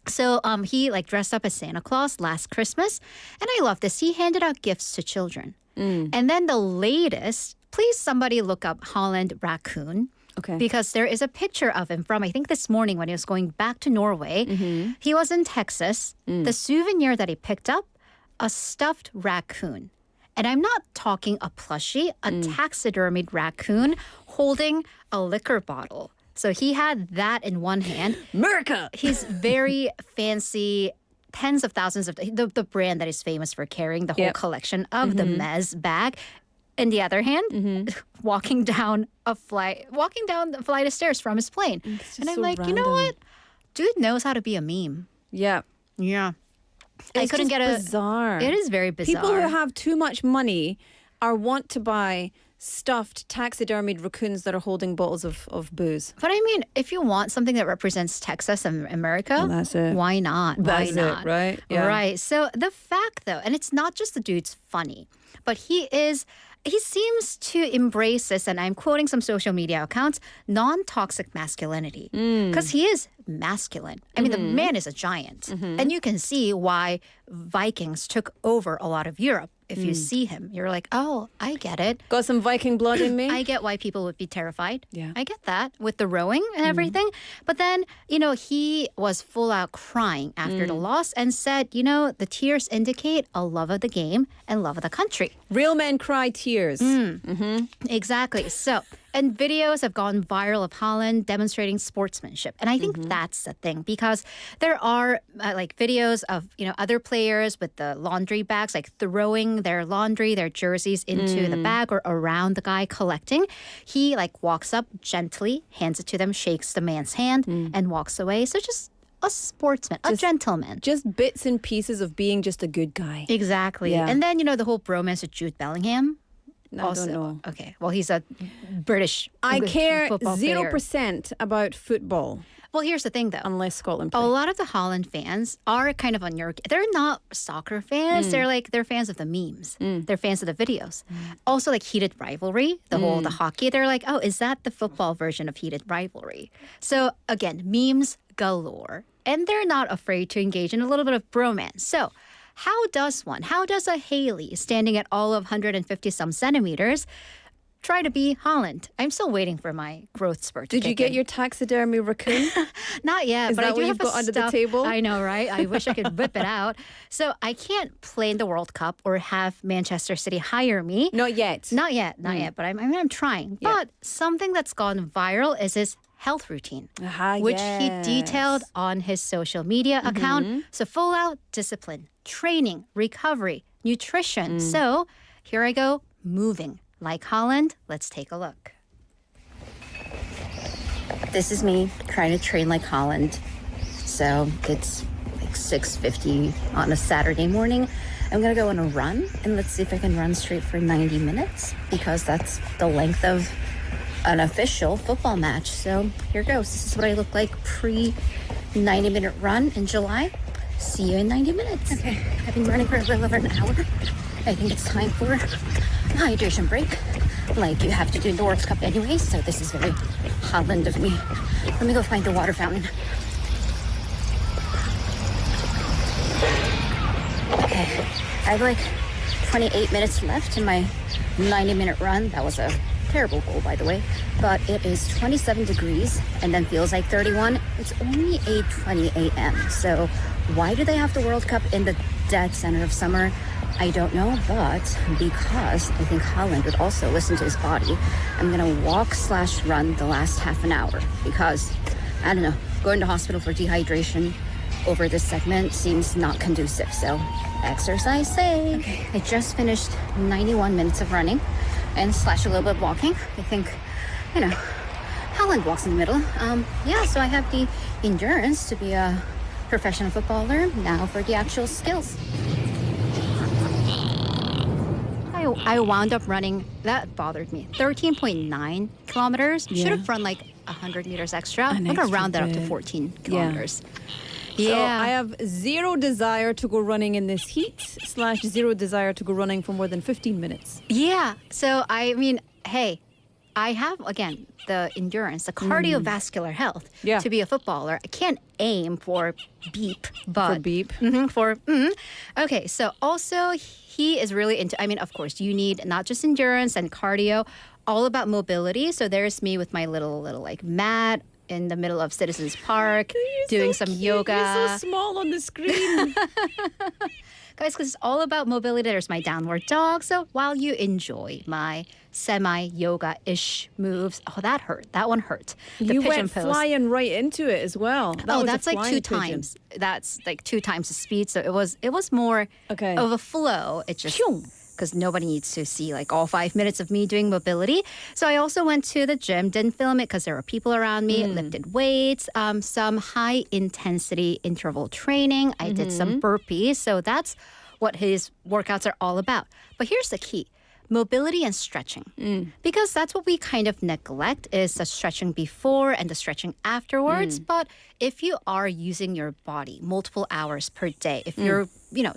Speaker 8: So he like dressed up as Santa Claus last Christmas. And I love this. He handed out gifts to children. And then the latest, please somebody look up Holland raccoon.
Speaker 3: Okay.
Speaker 8: Because there is a picture of him from, I think this morning when he was going back to Norway. He was in Texas. The souvenir that he picked up, a stuffed raccoon. And I'm not talking a plushie, a taxidermied raccoon holding a liquor bottle. So he had that in one hand.
Speaker 3: America!
Speaker 8: He's very fancy, tens of thousands of the brand that is famous for carrying the whole collection of the Mez bag. In the other hand, walking down the flight of stairs from his plane. And I'm
Speaker 3: so
Speaker 8: like, you know
Speaker 3: random.
Speaker 8: what? Dude knows how to be a meme.
Speaker 3: Yeah.
Speaker 8: Yeah.
Speaker 3: It's
Speaker 8: I couldn't
Speaker 3: just
Speaker 8: get a
Speaker 3: bizarre.
Speaker 8: It is very bizarre.
Speaker 3: People who have too much money want to buy stuffed taxidermied raccoons that are holding bottles of booze.
Speaker 8: But I mean, if you want something that represents Texas and America,
Speaker 3: Well, that's it.
Speaker 8: why not?
Speaker 3: That's
Speaker 8: why
Speaker 3: it,
Speaker 8: not?
Speaker 3: right? Yeah.
Speaker 8: Right. So the fact, though, and it's not just the dude's funny, but he is he seems to embrace this, and I'm quoting some social media accounts, non-toxic masculinity. Because he is masculine. I mean, the man is a giant. And you can see why Vikings took over a lot of Europe. If you see him, you're like, oh, I get it.
Speaker 3: Got some Viking blood in me.
Speaker 8: I get why people would be terrified.
Speaker 3: Yeah.
Speaker 8: I get that with the rowing and everything. But then, he was full out crying after the loss and said, the tears indicate a love of the game and love of the country.
Speaker 3: Real men cry tears.
Speaker 8: Exactly. So, and videos have gone viral of Holland demonstrating sportsmanship. And I think that's the thing, because there are videos of, other players with the laundry bags, like throwing their laundry, their jerseys into the bag or around the guy collecting. He walks up gently, hands it to them, shakes the man's hand and walks away. So just a sportsman, a gentleman.
Speaker 3: Just bits and pieces of being just a good guy.
Speaker 8: Exactly.
Speaker 3: Yeah.
Speaker 8: And then, the whole bromance with Jude Bellingham.
Speaker 3: No, I don't know.
Speaker 8: Okay. Well, he's a British
Speaker 3: I care
Speaker 8: football player.
Speaker 3: 0% about football.
Speaker 8: Well, here's the thing, though.
Speaker 3: Unless Scotland play.
Speaker 8: A lot of the Holland fans are kind of on your... They're not soccer fans. They're fans of the memes. They're fans of the videos. Also, heated rivalry, the hockey. They're like, oh, is that the football version of heated rivalry? So, again, memes galore. And they're not afraid to engage in a little bit of bromance. So, how does a Hailey standing at all of 150-some centimeters try to be Holland? I'm still waiting for my growth spurt to
Speaker 3: Did you
Speaker 8: kick
Speaker 3: get
Speaker 8: in.
Speaker 3: your taxidermy raccoon?
Speaker 8: Not yet,
Speaker 3: Is
Speaker 8: but
Speaker 3: that
Speaker 8: I
Speaker 3: what
Speaker 8: do
Speaker 3: you've
Speaker 8: have
Speaker 3: got
Speaker 8: a
Speaker 3: under the
Speaker 8: stuff-
Speaker 3: table?
Speaker 8: I know, right? I wish I could whip it out. So I can't play in the World Cup or have Manchester City hire me.
Speaker 3: Not yet.
Speaker 8: Not yet. But I'm trying.
Speaker 3: Yeah.
Speaker 8: But something that's gone viral is his health routine, which he detailed on his social media account. So full out discipline, training, recovery, nutrition. So here I go, moving. Like Holland, let's take a look. This is me trying to train like Holland. So it's 6:50 on a Saturday morning. I'm going to go on a run, and let's see if I can run straight for 90 minutes, because that's the length of an official football match. So here goes. This is what I look like pre-90-minute run in July. See you in 90 minutes. Okay, I've been running for a little over an hour. I think it's time for a hydration break, like you have to do in the World Cup anyway, so this is very Holland of me. Let me go find the water fountain. Okay, I have 28 minutes left in my 90-minute run. That was a terrible goal, by the way, but it is 27 degrees and then feels like 31. It's only 8:20 a.m. So why do they have the World Cup in the dead center of summer? I don't know, but because I think Holland would also listen to his body, I'm gonna walk/run the last half an hour, because I don't know, going to hospital for dehydration over this segment seems not conducive. So exercise safe. Okay. I just finished 91 minutes of running and / a little bit of walking. I think, Holland walks in the middle. So I have the endurance to be a professional footballer. Now for the actual skills. I wound up running, that bothered me, 13.9 kilometers.
Speaker 3: Yeah.
Speaker 8: Should have run 100 meters extra. I'm going to
Speaker 3: extra
Speaker 8: round that up to
Speaker 3: bit.
Speaker 8: 14 kilometers.
Speaker 3: So I have zero desire to go running in this heat / zero desire to go running for more than 15 minutes.
Speaker 8: Yeah. So, I mean, hey, I have, again, the endurance, the cardiovascular health to be a footballer. I can't aim for beep, but...
Speaker 3: For beep.
Speaker 8: Okay, so also he is really into, of course, you need not just endurance and cardio, all about mobility. So there's me with my little mat in the middle of Citizens Park, doing some yoga.
Speaker 3: You're so small on the screen.
Speaker 8: Guys, because it's all about mobility. There's my downward dog. So while you enjoy my semi-yoga-ish moves, that hurt. That one hurt. The
Speaker 3: You
Speaker 8: pigeon
Speaker 3: went
Speaker 8: pose.
Speaker 3: flying right into it as well. That was a
Speaker 8: That's
Speaker 3: flying
Speaker 8: 2
Speaker 3: pigeon.
Speaker 8: times. That's 2 times the speed. So it was more
Speaker 3: Okay.
Speaker 8: of a flow. It just... because nobody needs to see all 5 minutes of me doing mobility. So I also went to the gym, didn't film it because there were people around me, lifted weights, some high intensity interval training. I did some burpees. So that's what his workouts are all about. But here's the key. Mobility and stretching. Because that's what we kind of neglect, is the stretching before and the stretching afterwards. But if you are using your body multiple hours per day, if your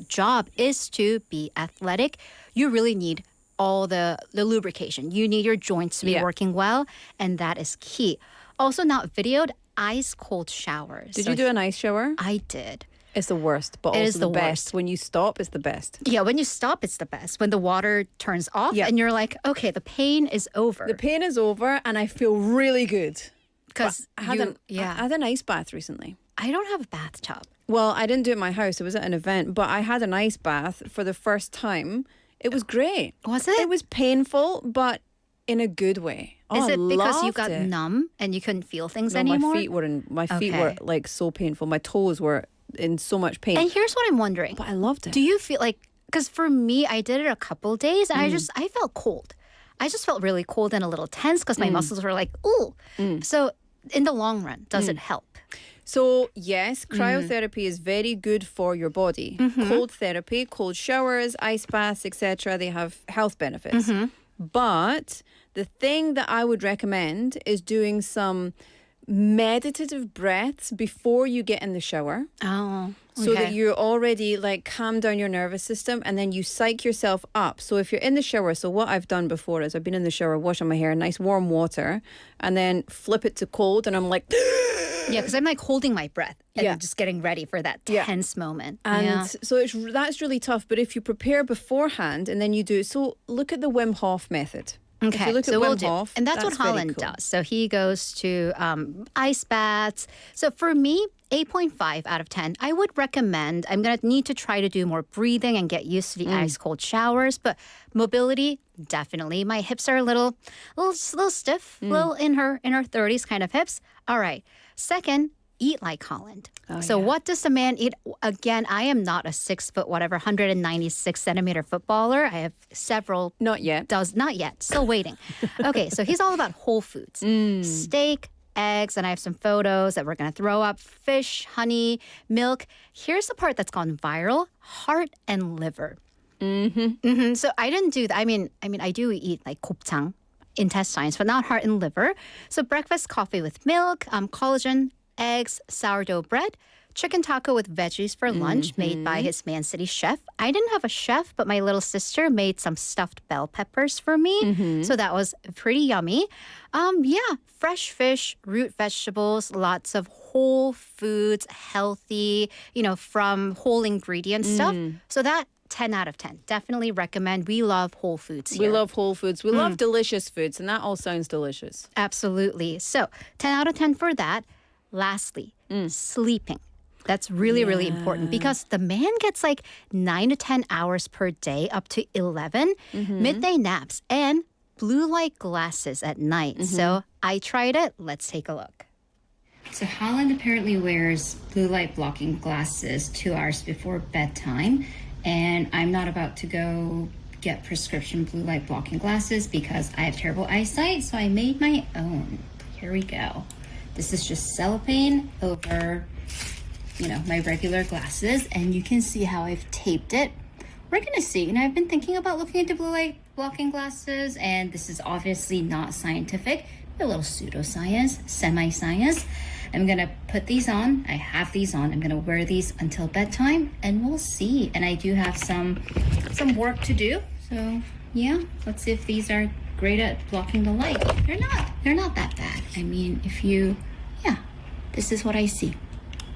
Speaker 8: job is to be athletic, you really need all the lubrication. You need your joints to be working well, and that is key. Also not videoed, ice cold showers.
Speaker 3: Did you do an ice shower?
Speaker 8: I did.
Speaker 3: It's the worst, but
Speaker 8: It
Speaker 3: also
Speaker 8: is
Speaker 3: the
Speaker 8: the
Speaker 3: best.
Speaker 8: worst.
Speaker 3: When you stop, it's the best.
Speaker 8: Yeah, when you stop, it's the best. When the water turns off and you're like, okay, the pain is over.
Speaker 3: The pain is over and I feel really good.
Speaker 8: Because
Speaker 3: I had an ice bath recently.
Speaker 8: I don't have a bathtub.
Speaker 3: Well, I didn't do it at my house. It was at an event, but I had an ice bath for the first time. It was great.
Speaker 8: Was it?
Speaker 3: It was painful, but in a good way.
Speaker 8: Is
Speaker 3: Oh,
Speaker 8: it because you
Speaker 3: loved
Speaker 8: got
Speaker 3: it.
Speaker 8: numb and you couldn't feel things
Speaker 3: No,
Speaker 8: anymore?
Speaker 3: my feet were
Speaker 8: Okay.
Speaker 3: like so painful. My toes were in so much pain.
Speaker 8: And here's what I'm wondering.
Speaker 3: But I loved it.
Speaker 8: Do you feel like, because for me, I did it a couple days and
Speaker 3: Mm.
Speaker 8: I felt cold. I just felt really cold and a little tense because my muscles were like, ooh. So in the long run, does it help?
Speaker 3: So, yes, cryotherapy is very good for your body. Cold therapy, cold showers, ice baths, etc. They have health benefits. But the thing that I would recommend is doing some meditative breaths before you get in the shower.
Speaker 8: Oh,
Speaker 3: So that you're already like calm down your nervous system and then you psych yourself up. So if you're in the shower, so what I've done before is I've been in the shower, washing my hair, nice warm water, and then flip it to cold and I'm like,
Speaker 8: Yeah, because I'm like holding my breath and
Speaker 3: Yeah.
Speaker 8: just getting ready for that
Speaker 3: Yeah.
Speaker 8: tense moment.
Speaker 3: and
Speaker 8: Yeah.
Speaker 3: so that's really tough. But if you prepare beforehand and then you do, so look at the Wim Hof method. If
Speaker 8: Okay,
Speaker 3: you look
Speaker 8: so
Speaker 3: at
Speaker 8: we'll
Speaker 3: Wim
Speaker 8: do.
Speaker 3: Hof,
Speaker 8: And that's what
Speaker 3: very
Speaker 8: Holland
Speaker 3: cool.
Speaker 8: does. So he goes to ice baths. So for me, 8.5 out of 10. I would recommend, I'm going to need to try to do more breathing and get used to the ice cold showers. But mobility, definitely. My hips are a little stiff, little in her 30s kind of hips. All right. Second, eat like Holland. So what does the man eat? Again, I am not a 6 foot, whatever, 196 centimeter footballer. I have several.
Speaker 3: Not yet.
Speaker 8: Not yet. Still waiting. Okay, so he's all about whole foods. Steak, eggs, and I have some photos that we're going to throw up. Fish, honey, milk. Here's the part that's gone viral. Heart and liver. So I didn't do that. I mean, I do eat like 곱창, intestines, but not heart and liver. So breakfast coffee with milk, collagen, eggs, sourdough bread, chicken taco with veggies for lunch made by his Man City chef. I didn't have a chef, but my little sister made some stuffed bell peppers for me. So that was pretty yummy. Fresh fish, root vegetables, lots of whole foods, healthy, from whole ingredient stuff. So that 10 out of 10. Definitely recommend. We love whole foods here.
Speaker 3: We love whole foods. We love delicious foods, and that all sounds delicious.
Speaker 8: Absolutely. So 10 out of 10 for that. Lastly, sleeping. That's really, really important because the man gets like 9 to 10 hours per day, up to 11, midday naps, and blue light glasses at night. So I tried it. Let's take a look.
Speaker 9: So Holland apparently wears blue light blocking glasses 2 hours before bedtime. And I'm not about to go get prescription blue light blocking glasses because I have terrible eyesight. So I made my own. Here we go. This is just cellophane over, my regular glasses. And you can see how I've taped it. We're going to see. And I've been thinking about looking into blue light blocking glasses. And this is obviously not scientific. A little pseudoscience, semi-science. I'm going to put these on. I have these on. I'm going to wear these until bedtime. And we'll see. And I do have some work to do. So, yeah. Let's see if these are great at blocking the light. They're not that bad. I mean, this is what I see.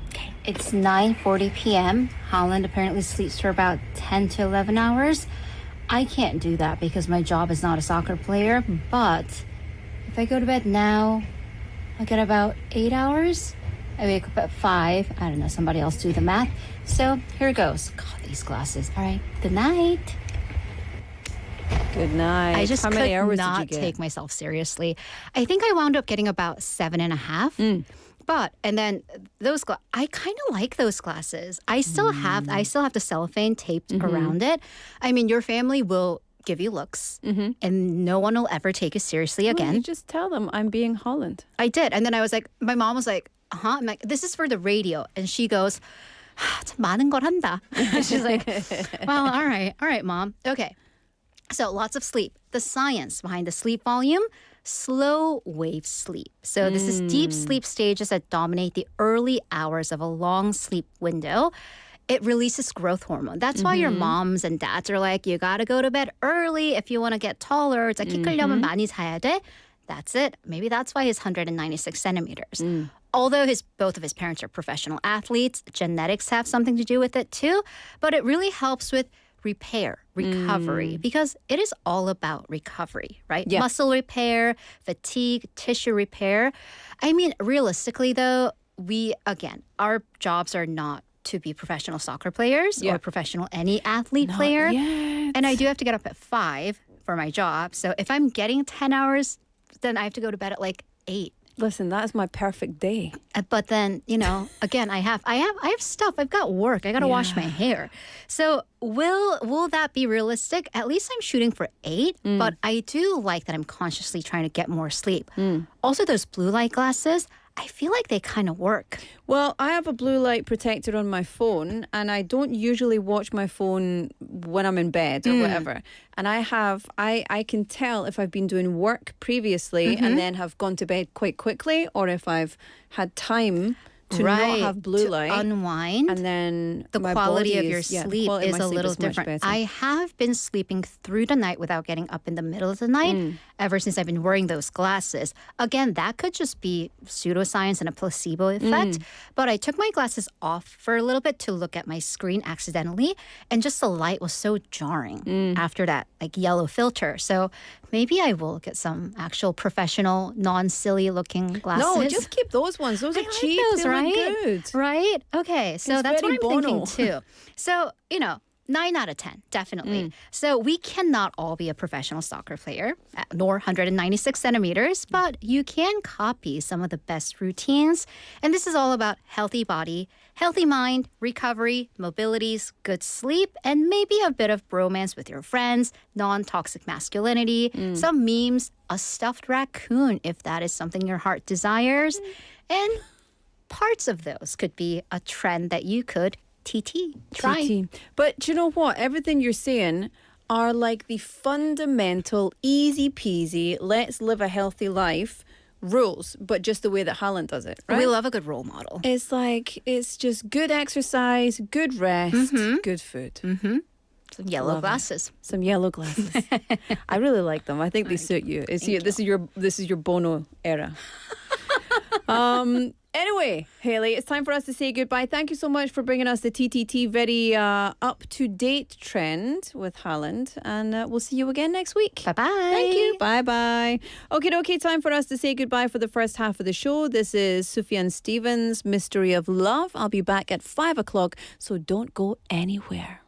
Speaker 9: Okay, it's 9:40 p.m. Holland apparently sleeps for about 10 to 11 hours. I can't do that because my job is not a soccer player, but if I go to bed now, I get about 8 hours. I wake up at 5. I don't know, somebody else do the math. So here goes. God, these glasses. All right, good night.
Speaker 3: Good night.
Speaker 8: I just
Speaker 3: How many
Speaker 8: could
Speaker 3: hours
Speaker 8: not
Speaker 3: did you get?
Speaker 8: take myself seriously. I think I wound up getting about 7.5. But, and then those, I kind of like those glasses. I still have the cellophane taped around it. I mean, your family will give you looks and no one will ever take you seriously
Speaker 3: Well,
Speaker 8: again.
Speaker 3: you just tell them I'm being Holland.
Speaker 8: I did. And then I was like, my mom was like, I'm like, this is for the radio. And she goes, 참 많은 걸 한다. She's like, well, all right, mom. Okay. So lots of sleep. The science behind the sleep volume, slow wave sleep. So this is deep sleep stages that dominate the early hours of a long sleep window. it releases growth hormone. That's why your moms and dads are like, you gotta go to bed early if you want to get taller. 자, 키 크려면 많이 자야 돼. That's it. Maybe that's why he's 196 centimeters. Although both of his parents are professional athletes, genetics have something to do with it too. But it really helps with recovery, because it is all about recovery, right?
Speaker 3: Yeah.
Speaker 8: Muscle repair, fatigue, tissue repair. I mean, realistically though, our jobs are not to be professional soccer players or professional any athlete player. And I do have to get up at 5 for my job. So if I'm getting 10 hours, then I have to go to bed at like 8.
Speaker 3: Listen, that is my perfect day.
Speaker 8: But then, again, I have stuff. I've got work. I got to wash my hair. So will that be realistic? At least I'm shooting for 8, but I do like that I'm consciously trying to get more sleep. Also, those blue light glasses, I feel like they kind of work.
Speaker 3: Well, I have a blue light protector on my phone, and I don't usually watch my phone when I'm in bed or whatever. And I can tell if I've been doing work previously and then have gone to bed quite quickly, or if I've had time to not have blue light,
Speaker 8: unwind,
Speaker 3: and then
Speaker 8: the
Speaker 3: my
Speaker 8: quality
Speaker 3: body
Speaker 8: of your sleep is a little different. I have been sleeping through the night without getting up in the middle of the night ever since I've been wearing those glasses. Again, that could just be pseudoscience and a placebo effect. But I took my glasses off for a little bit to look at my screen accidentally, and just the light was so jarring after that like yellow filter. So maybe I will get some actual professional, non-silly looking glasses.
Speaker 3: No, just keep those ones. Those are cheap.
Speaker 8: Those,
Speaker 3: they
Speaker 8: right?
Speaker 3: look good.
Speaker 8: Right? Okay, so
Speaker 3: It's
Speaker 8: that's what
Speaker 3: very
Speaker 8: I'm
Speaker 3: Bono.
Speaker 8: thinking too. So, 9 out of 10, definitely. So we cannot all be a professional soccer player, nor 196 centimeters, but you can copy some of the best routines. And this is all about healthy body, healthy mind, recovery, mobilities, good sleep, and maybe a bit of bromance with your friends, non-toxic masculinity, some memes, a stuffed raccoon if that is something your heart desires. And parts of those could be a trend that you could try.
Speaker 3: TT. But you know what? Everything you're saying are like the fundamental, easy peasy, let's live a healthy life rules, but just the way that Haaland does it, right?
Speaker 8: We love a good role model.
Speaker 3: It's like, it's just good exercise, good rest, good food.
Speaker 8: Some yellow glasses.
Speaker 3: Some yellow glasses. I really like them. I think they suit you. This is your Bono era. Anyway, Hayley, it's time for us to say goodbye. Thank you so much for bringing us the T.T.T. very up-to-date trend with Haaland. And we'll see you again next week.
Speaker 8: Bye-bye.
Speaker 3: Thank you. Bye-bye. Okay, time for us to say goodbye for the first half of the show. This is Sufjan Stevens' Mystery of Love. I'll be back at 5 o'clock, so don't go anywhere.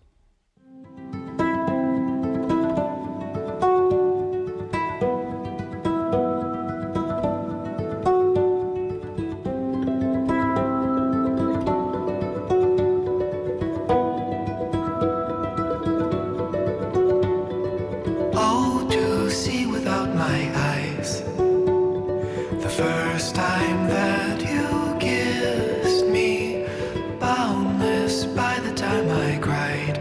Speaker 6: First time that you kissed me, boundless by the time I cried.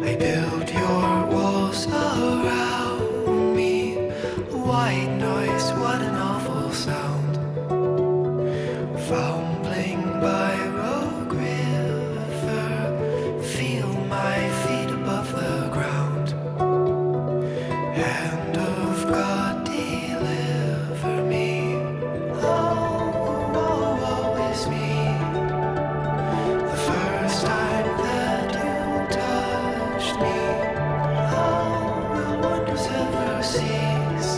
Speaker 6: I built your walls around me, white noise, what an awful sound. Fumbling by Rogue River, feel my feet above the ground. Hand of God, deliver me. Oh, always me. The first time that you touched me, oh, will wonders ever cease?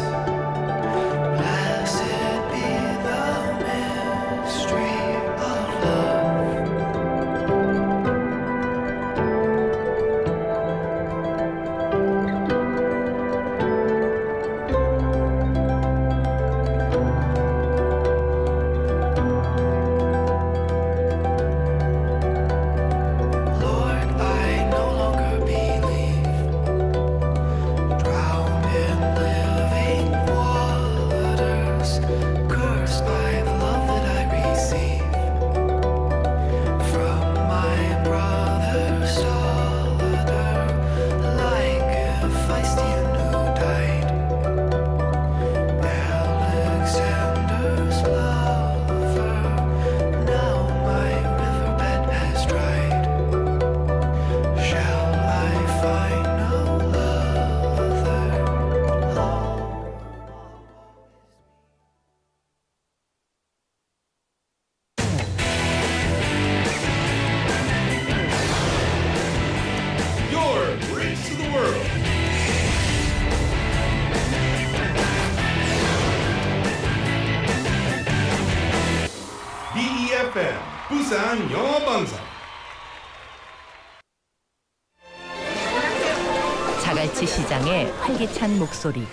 Speaker 6: Blessed be the mystery of love.
Speaker 2: 부산영어방송.
Speaker 10: 자갈치 시장의 활기찬 목소리,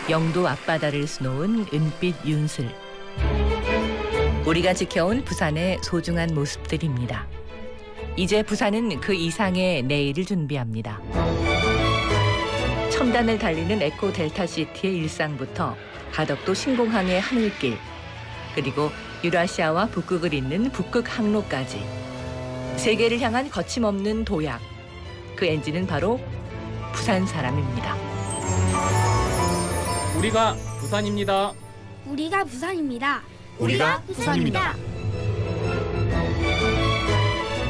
Speaker 10: 영도 앞바다를 수놓은 은빛 윤슬, 우리가 지켜온 부산의 소중한 모습들입니다. 이제 부산은 그 이상의 내일을 준비합니다. 첨단을 달리는 에코 델타시티의 일상부터 가덕도 신공항의 하늘길, 그리고 유라시아와 북극을 잇는 북극 항로까지 세계를 향한 거침없는 도약, 그 엔진은 바로 부산 사람입니다.
Speaker 11: 우리가 부산입니다.
Speaker 12: 우리가 부산입니다.
Speaker 2: 우리가
Speaker 12: 부산입니다.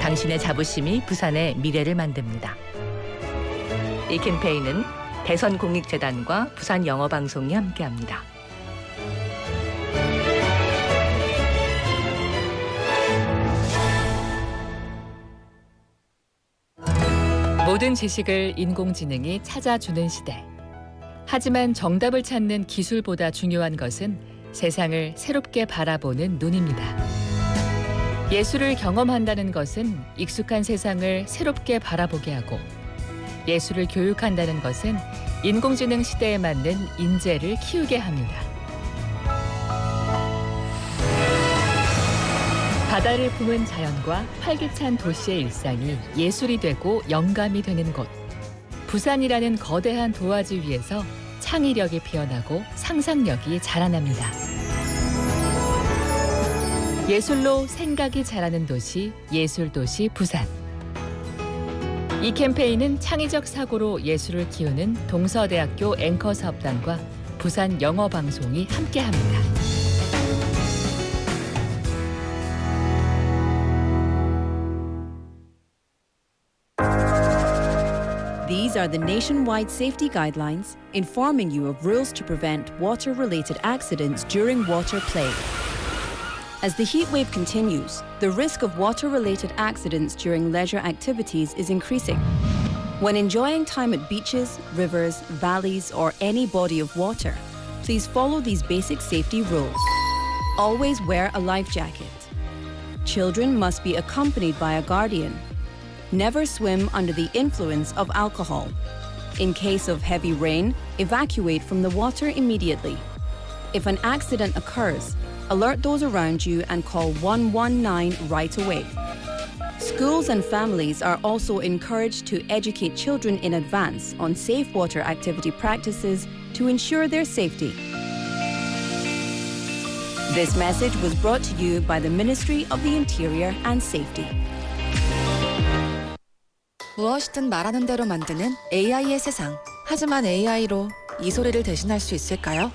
Speaker 10: 당신의 자부심이 부산의 미래를 만듭니다. 이 캠페인은 대선공익재단과 부산영어방송이 함께합니다.
Speaker 13: 모든 지식을 인공지능이 찾아주는 시대. 하지만 정답을 찾는 기술보다 중요한 것은 세상을 새롭게 바라보는 눈입니다. 예술을 경험한다는 것은 익숙한 세상을 새롭게 바라보게 하고, 예술을 교육한다는 것은 인공지능 시대에 맞는 인재를 키우게 합니다. 바다를 품은 자연과 활기찬 도시의 일상이 예술이 되고 영감이 되는 곳. 부산이라는 거대한 도화지 위에서 창의력이 피어나고 상상력이 자라납니다. 예술로 생각이 자라는 도시, 예술도시 부산. 이 캠페인은 창의적 사고로 예술을 키우는 동서대학교 앵커 사업단과 부산 영어방송이 함께합니다.
Speaker 14: These are the nationwide safety guidelines informing you of rules to prevent water-related accidents during water play. As the heat wave continues, the risk of water-related accidents during leisure activities is increasing. When enjoying time at beaches, rivers, valleys, or any body of water, please follow these basic safety rules. Always wear a life jacket. Children must be accompanied by a guardian. Never swim under the influence of alcohol. In case of heavy rain, evacuate from the water immediately. If an accident occurs, alert those around you and call 119 right away. Schools and families are also encouraged to educate children in advance on safe water activity practices to ensure their safety. This message was brought to you by the Ministry of the Interior and Safety.
Speaker 15: 무엇이든 말하는 대로 만드는 AI의 세상. 하지만 AI로 이 소리를 대신할 수 있을까요?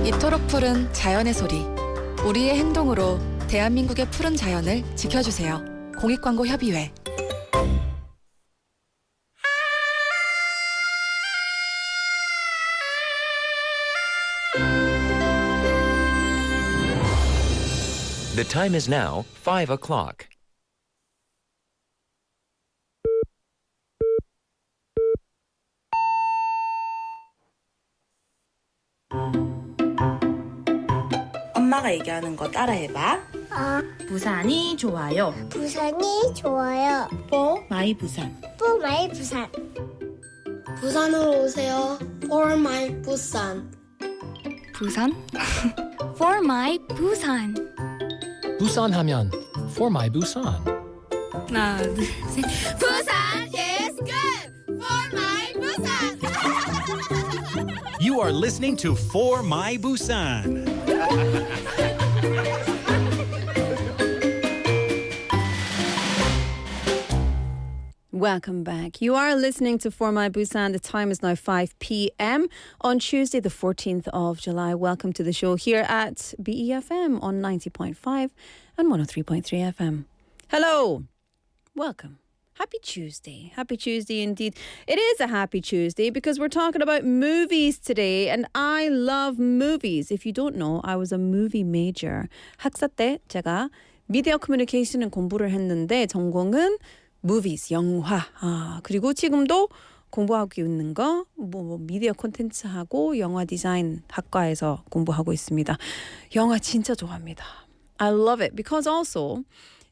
Speaker 15: 이토록 푸른 자연의 소리. 우리의 행동으로 대한민국의 푸른 자연을 지켜주세요. 공익광고협의회.
Speaker 16: The time is now 5 o'clock.
Speaker 17: 엄마가 얘기하는 거 따라해봐. 부산이 좋아요.
Speaker 12: 부산이 좋아요.
Speaker 17: For my 부산.
Speaker 12: For my 부산. 부산으로 오세요. For my 부산.
Speaker 18: 부산? For my 부산.
Speaker 11: 부산 하면 For My Busan.
Speaker 18: 하나, 둘, 셋.
Speaker 12: 부산 is good. For my 부산.
Speaker 19: You are listening to For My Busan.
Speaker 3: Welcome back. You are listening to For My Busan. The time is now 5 p.m. on Tuesday, the 14th of July. Welcome to the show here at BeFM on 90.5 and 103.3 FM. Hello. Welcome. Happy Tuesday. Happy Tuesday indeed. It is a happy Tuesday because we're talking about movies today, and I love movies. If you don't know, I was a movie major. 학사 때 제가 미디어 커뮤니케이션을 공부를 했는데 전공은 movies, 영화. 그리고 지금도 공부하고 있는 거 뭐 미디어 콘텐츠하고 영화 디자인 학과에서 공부하고 있습니다. 영화 진짜 좋아합니다. I love it because also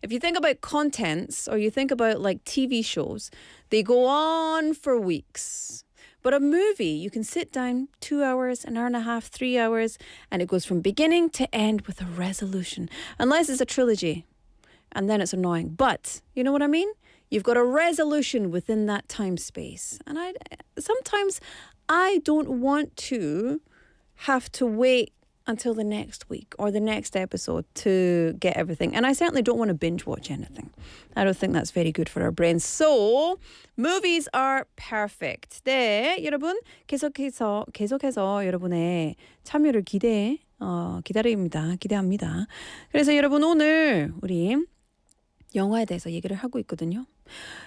Speaker 3: if you think about contents or you think about like TV shows, they go on for weeks. But a movie, you can sit down 2 hours, an hour and a half, 3 hours, and it goes from beginning to end with a resolution. Unless it's a trilogy, and then it's annoying. But, you know what I mean? You've got a resolution within that time space. And sometimes I don't want to have to wait until the next week or the next episode to get everything. And I certainly don't want to binge watch anything. I don't think that's very good for our brains. So, movies are perfect. 네, 여러분 계속해서 여러분의 참여를 기대합니다. 그래서 여러분 오늘 우리 영화에 대해서 얘기를 하고 있거든요.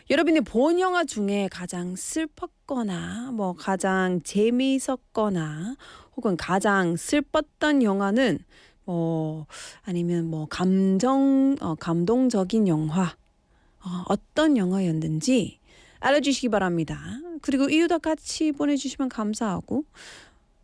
Speaker 3: 여러분이 본 영화 중에 가장 슬펐거나 뭐 가장 재미있었거나 혹은 가장 슬펐던 영화는 아니면 뭐 감동적인 영화 어떤 영화였는지 알려주시기 바랍니다. 그리고 이유도 같이 보내주시면 감사하고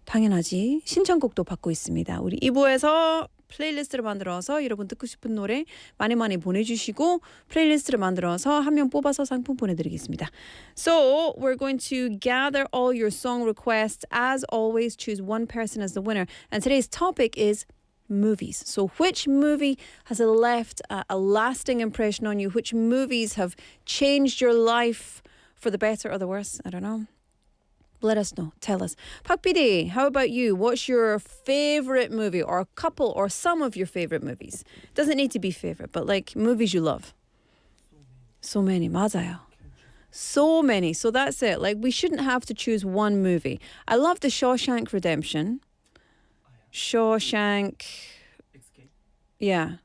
Speaker 3: 당연하지 신청곡도 받고 있습니다. 우리 2부에서 플레이리스트를 만들어서 여러분 듣고 싶은 노래 많이 보내주시고 플레이리스트를 만들어서 한 명 뽑아서 상품 보내드리겠습니다. So we're going to gather all your song requests. As always, choose one person as the winner. And today's topic is movies. So which movie has left a lasting impression on you? Which movies have changed your life for the better or the worse? I don't know. Let us know. Tell us. Pak PD, how about you? What's your favorite movie or a couple or some of your favorite movies? Doesn't need to be favorite, but like movies you love. So many. 맞아요. So many. So that's it. Like we shouldn't have to choose one movie. I love the Shawshank Redemption. Shawshank. Yeah.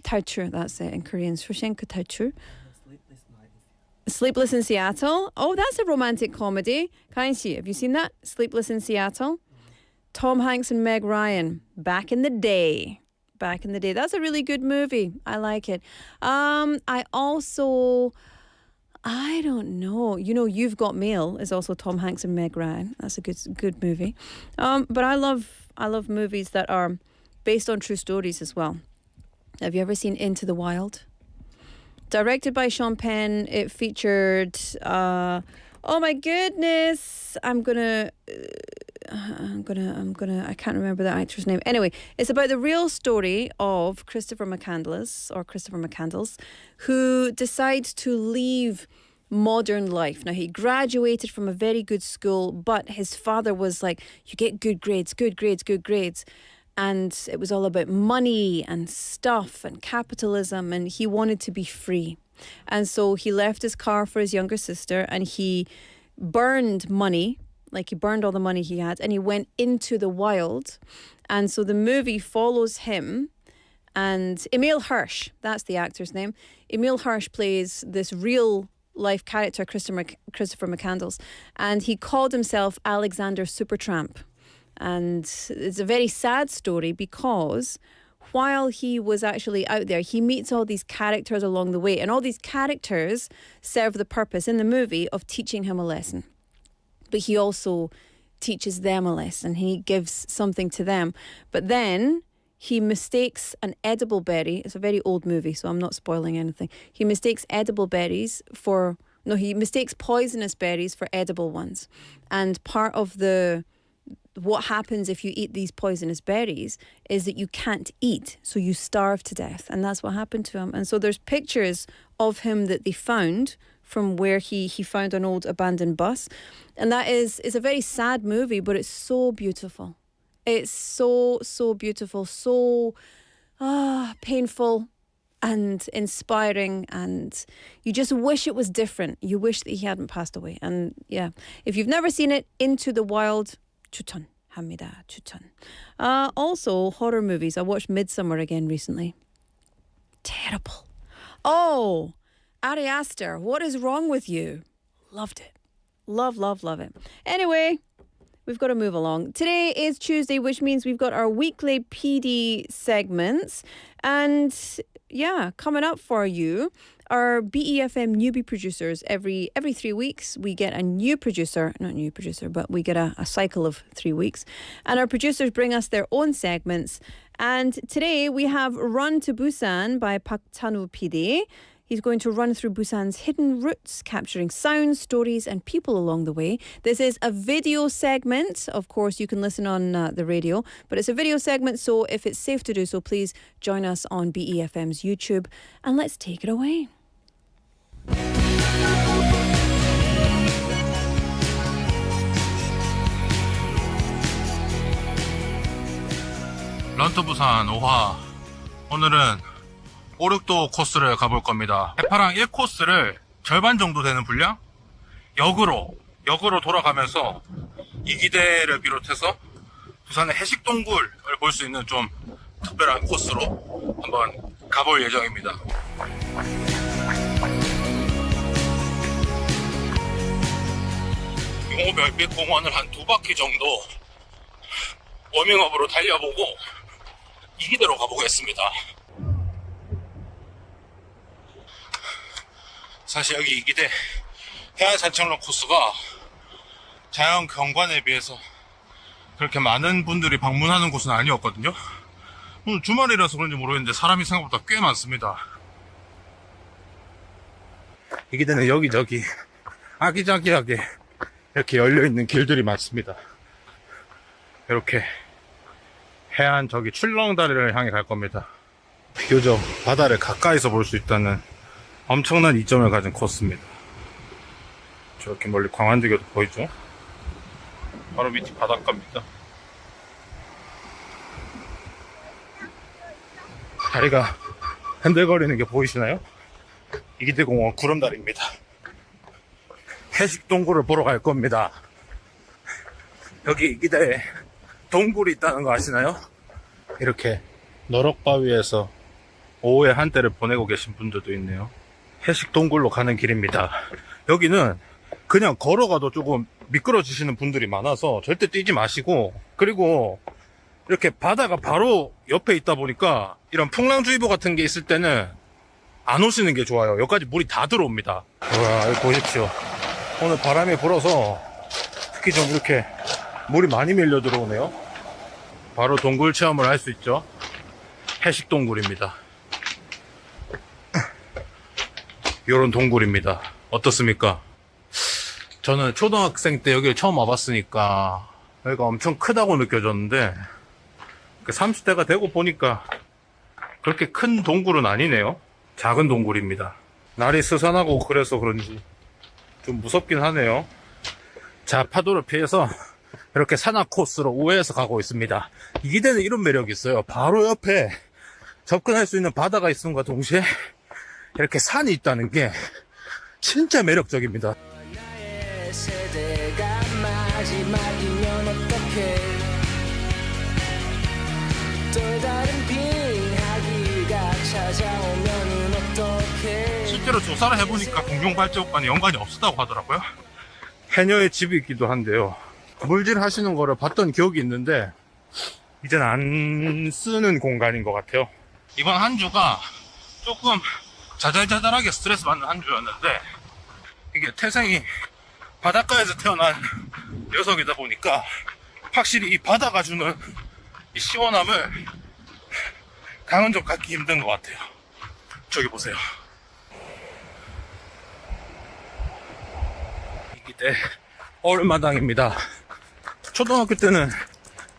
Speaker 3: 탈출. That's it in Korean. Shawshank 탈출. Sleepless in Seattle. Oh, that's a romantic comedy. Kainshi, have you seen that? Sleepless in Seattle. Tom Hanks and Meg Ryan. Back in the day. That's a really good movie. I like it. I don't know. You know, You've Got Mail is also Tom Hanks and Meg Ryan. That's a good movie. But I love movies that are based on true stories as well. Have you ever seen Into the Wild? Directed by Sean Penn, it featured, oh my goodness, I can't remember the actor's name. Anyway, it's about the real story of Christopher McCandless, who decides to leave modern life. Now, he graduated from a very good school, but his father was like, you get good grades. And it was all about money and stuff and capitalism, and he wanted to be free. And so he left his car for his younger sister, and he burned money, like he burned all the money he had, and he went into the wild. And so the movie follows him, and Emil Hirsch, that's the actor's name. Emil Hirsch plays this real life character, Christopher McCandless, and he called himself Alexander Supertramp. And it's a very sad story because while he was actually out there, he meets all these characters along the way. And all these characters serve the purpose in the movie of teaching him a lesson. But he also teaches them a lesson. He gives something to them. But then he mistakes an edible berry. It's a very old movie, so I'm not spoiling anything. He mistakes he mistakes poisonous berries for edible ones. And part of what happens if you eat these poisonous berries is that you can't eat, so you starve to death. And that's what happened to him. And so there's pictures of him that they found from where he found an old abandoned bus. And that is a very sad movie, but it's so beautiful. It's so beautiful, so painful and inspiring, and you just wish it was different. You wish that he hadn't passed away. And yeah, if you've never seen it, Into the Wild, 추천합니다. 추천. Also, horror movies. I watched Midsummer again recently. Terrible. Oh, Ari Aster, what is wrong with you? Loved it. Love it. Anyway, we've got to move along. Today is Tuesday, which means we've got our weekly PD segments. And yeah, coming up for you, our BeFM newbie producers, every 3 weeks, we get a new producer, not new producer, but we get a cycle of 3 weeks. And our producers bring us their own segments. And today we have Run to Busan by Park Chan-woo PD. He's going to run through Busan's hidden routes, capturing sounds, stories, and people along the way. This is a video segment. Of course, you can listen on the radio, but it's a video segment, so if it's safe to do so, please join us on BeFM's YouTube, and let's take it away.
Speaker 20: 런투 부산 5화. 오늘은 5, 6도 코스를 가볼 겁니다. 해파랑 1코스를 절반 정도 되는 분량? 역으로 돌아가면서 이기대를 비롯해서 부산의 해식동굴을 볼 수 있는 좀 특별한 코스로 한번 가볼 예정입니다. 용호별빛공원을 한 2바퀴 정도 워밍업으로 달려보고 이기대로 가보겠습니다. 사실 여기 이기대 해안산책로 코스가 자연 경관에 비해서 그렇게 많은 분들이 방문하는 곳은 아니었거든요. 오늘 주말이라서 그런지 모르겠는데 사람이 생각보다 꽤 많습니다. 이기대는 여기저기 아기자기하게 이렇게 열려있는 길들이 많습니다. 이렇게 해안 저기 출렁다리를 향해 갈 겁니다. 비교적 바다를 가까이서 볼 수 있다는 엄청난 이점을 가진 코스입니다. 저렇게 멀리 광안대교도 보이죠? 바로 밑이 바닷가입니다. 다리가 흔들거리는 게 보이시나요? 이기대공원 구름다리입니다. 해식동굴을 보러 갈 겁니다. 여기 이기대에 동굴이 있다는 거 아시나요? 이렇게 너럭바위에서 오후에 한때를 보내고 계신 분들도 있네요. 해식동굴로 가는 길입니다. 여기는 그냥 걸어가도 조금 미끄러지시는 분들이 많아서 절대 뛰지 마시고, 그리고 이렇게 바다가 바로 옆에 있다 보니까 이런 풍랑주의보 같은 게 있을 때는 안 오시는 게 좋아요. 여기까지 물이 다 들어옵니다. 와, 여기 보십시오. 오늘 바람이 불어서 특히 좀 이렇게 물이 많이 밀려 들어오네요. 바로 동굴 체험을 할 수 있죠. 해식동굴입니다. 요런 동굴입니다. 어떻습니까? 저는 초등학생 때 여기를 처음 와봤으니까 여기가 엄청 크다고 느껴졌는데 30대가 되고 보니까 그렇게 큰 동굴은 아니네요. 작은 동굴입니다. 날이 스산하고 그래서 그런지 좀 무섭긴 하네요. 자, 파도를 피해서 이렇게 산악 코스로 우회해서 가고 있습니다. 이기대는 이런 매력이 있어요. 바로 옆에 접근할 수 있는 바다가 있음과 동시에 이렇게 산이 있다는 게 진짜 매력적입니다. 실제로 조사를 해보니까 공룡발자국과는 연관이 없었다고 하더라고요. 해녀의 집이 있기도 한데요. 물질 하시는 거를 봤던 기억이 있는데 이제는 안 쓰는 공간인 것 같아요. 이번 한 주가 조금 자잘자잘하게 스트레스 받는 한 주였는데, 이게 태생이 바닷가에서 태어난 녀석이다 보니까 확실히 이 바다가 주는 이 시원함을 강은 좀 갖기 힘든 것 같아요. 저기 보세요. 이기대 얼마당입니다. 초등학교 때는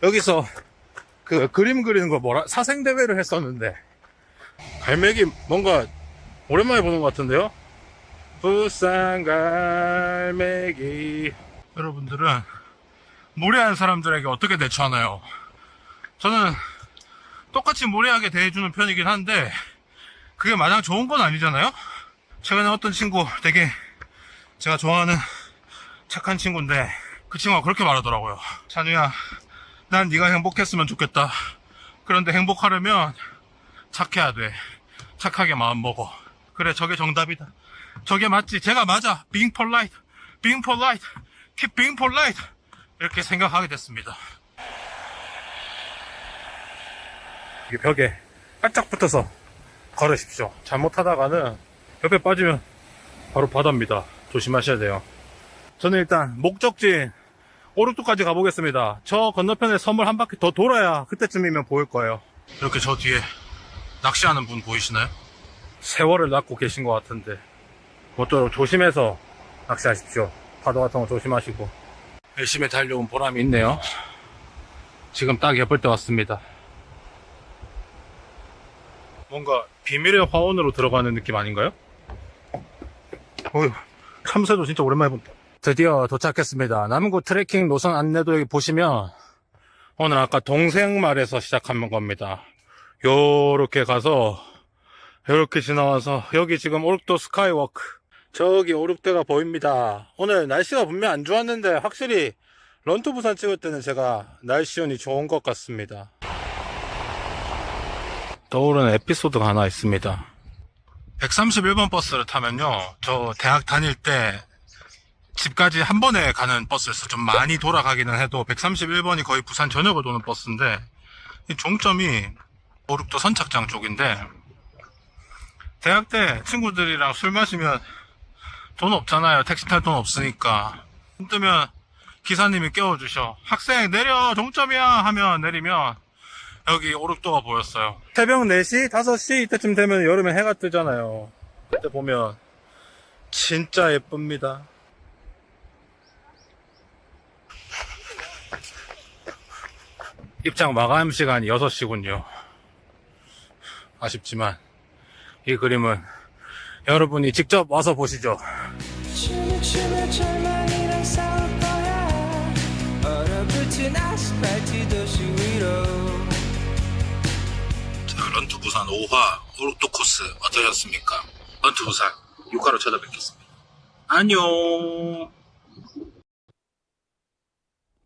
Speaker 20: 여기서 그 그림 그리는 거 사생대회를 했었는데, 갈매기 뭔가 오랜만에 보는 것 같은데요? 부산 갈매기. 여러분들은 무례한 사람들에게 어떻게 대처하나요? 저는 똑같이 무례하게 대해주는 편이긴 한데 그게 마냥 좋은 건 아니잖아요? 최근에 어떤 친구, 되게 제가 좋아하는 착한 친구인데 그 친구가 그렇게 말하더라고요. 찬우야, 난 네가 행복했으면 좋겠다. 그런데 행복하려면 착해야 돼. 착하게 마음 먹어. 그래, 저게 정답이다. 저게 맞지. 제가 맞아. Being polite, being polite, keep being polite. 이렇게 생각하게 됐습니다. 벽에 바짝 붙어서 걸으십시오. 잘못하다가는 옆에 빠지면 바로 바다입니다. 조심하셔야 돼요. 저는 일단 목적지인 오륙도까지 가보겠습니다. 저 건너편에 섬을 한 바퀴 더 돌아야 그때쯤이면 보일 거예요. 이렇게 저 뒤에 낚시하는 분 보이시나요? 세월을 낚고 계신 것 같은데 모쪼록 조심해서 낚시하십시오. 파도 같은 거 조심하시고. 열심히 달려온 보람이 있네요. 지금 딱 예쁠 때 왔습니다. 뭔가 비밀의 화원으로 들어가는 느낌 아닌가요? 어휴, 참새도 진짜 오랜만에 본다. 드디어 도착했습니다. 남구 트레킹 노선 안내도 여기 보시면 오늘 아까 동생말에서 시작한 겁니다. 요렇게 가서 요렇게 지나와서 여기 지금 오륙도 스카이워크, 저기 오륙대가 보입니다. 오늘 날씨가 분명 안 좋았는데 확실히 런투 부산 찍을 때는 제가 날씨 운이 좋은 것 같습니다. 떠오르는 에피소드가 하나 있습니다. 131번 버스를 타면요, 저 대학 다닐 때 집까지 한 번에 가는 버스에서 좀 많이 돌아가기는 해도 131번이 거의 부산 전역을 도는 버스인데 이 종점이 오륙도 선착장 쪽인데, 대학 때 친구들이랑 술 마시면 돈 없잖아요. 택시 탈 돈 없으니까. 눈 뜨면 기사님이 깨워주셔. 학생 내려, 종점이야 하면 내리면 여기 오륙도가 보였어요. 새벽 4시, 5시 이때쯤 되면 여름에 해가 뜨잖아요. 그때 보면 진짜 예쁩니다. 입장 마감 시간이 6시군요. 아쉽지만 이 그림은 여러분이 직접 와서 보시죠. 자, 런투 부산 5화 오륙도 코스 어떠셨습니까? 런투 부산 6화로 찾아뵙겠습니다. 안녕.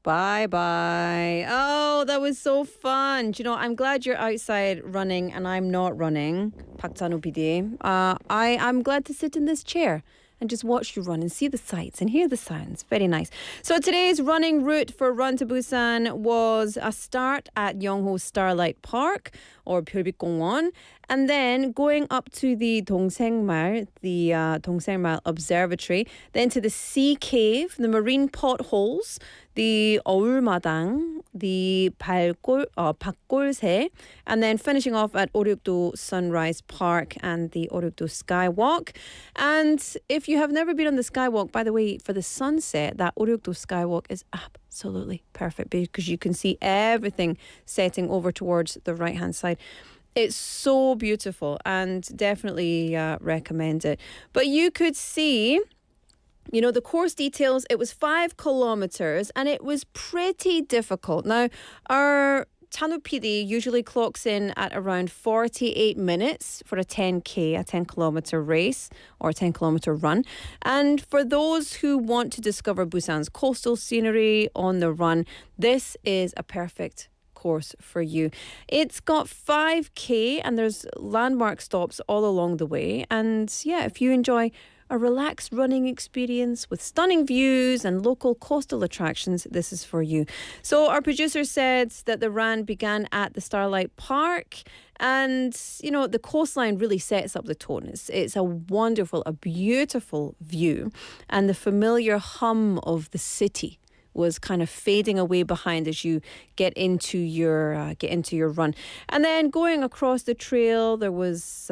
Speaker 3: Bye bye. Oh, that was so fun. Do you know, I'm glad you're outside running and I'm not running. 박찬호 PD. I'm glad to sit in this chair and just watch you run and see the sights and hear the sounds. Very nice. So today's running route for Run to Busan was a start at Yongho Starlight Park or 별빛공원, and then going up to the 동생말, the 동생말 Observatory, then to the Sea Cave, the marine potholes, the 어울마당, the 박골새, and then finishing off at 오륙도 Sunrise Park and the 오륙도 Skywalk. And if you have never been on the Skywalk, by the way, for the sunset, that 오륙도 Skywalk is absolutely perfect because you can see everything setting over towards the right-hand side. It's so beautiful and definitely recommend it. But you could see, you know, the course details. It was 5 kilometers and it was pretty difficult. Now, our Chanu PD usually clocks in at around 48 minutes for a 10K, a 10-kilometer race or a 10-kilometer run. And for those who want to discover Busan's coastal scenery on the run, this is a perfect course for you. It's got 5K and there's landmark stops all along the way. And yeah, if you enjoy a relaxed running experience with stunning views and local coastal attractions, this is for you. So our producer said that the run began at the Starlight Park, and you know, the coastline really sets up the tone. It's a wonderful, a beautiful view, and the familiar hum of the city was kind of fading away behind as you get into your run. And then going across the trail, there was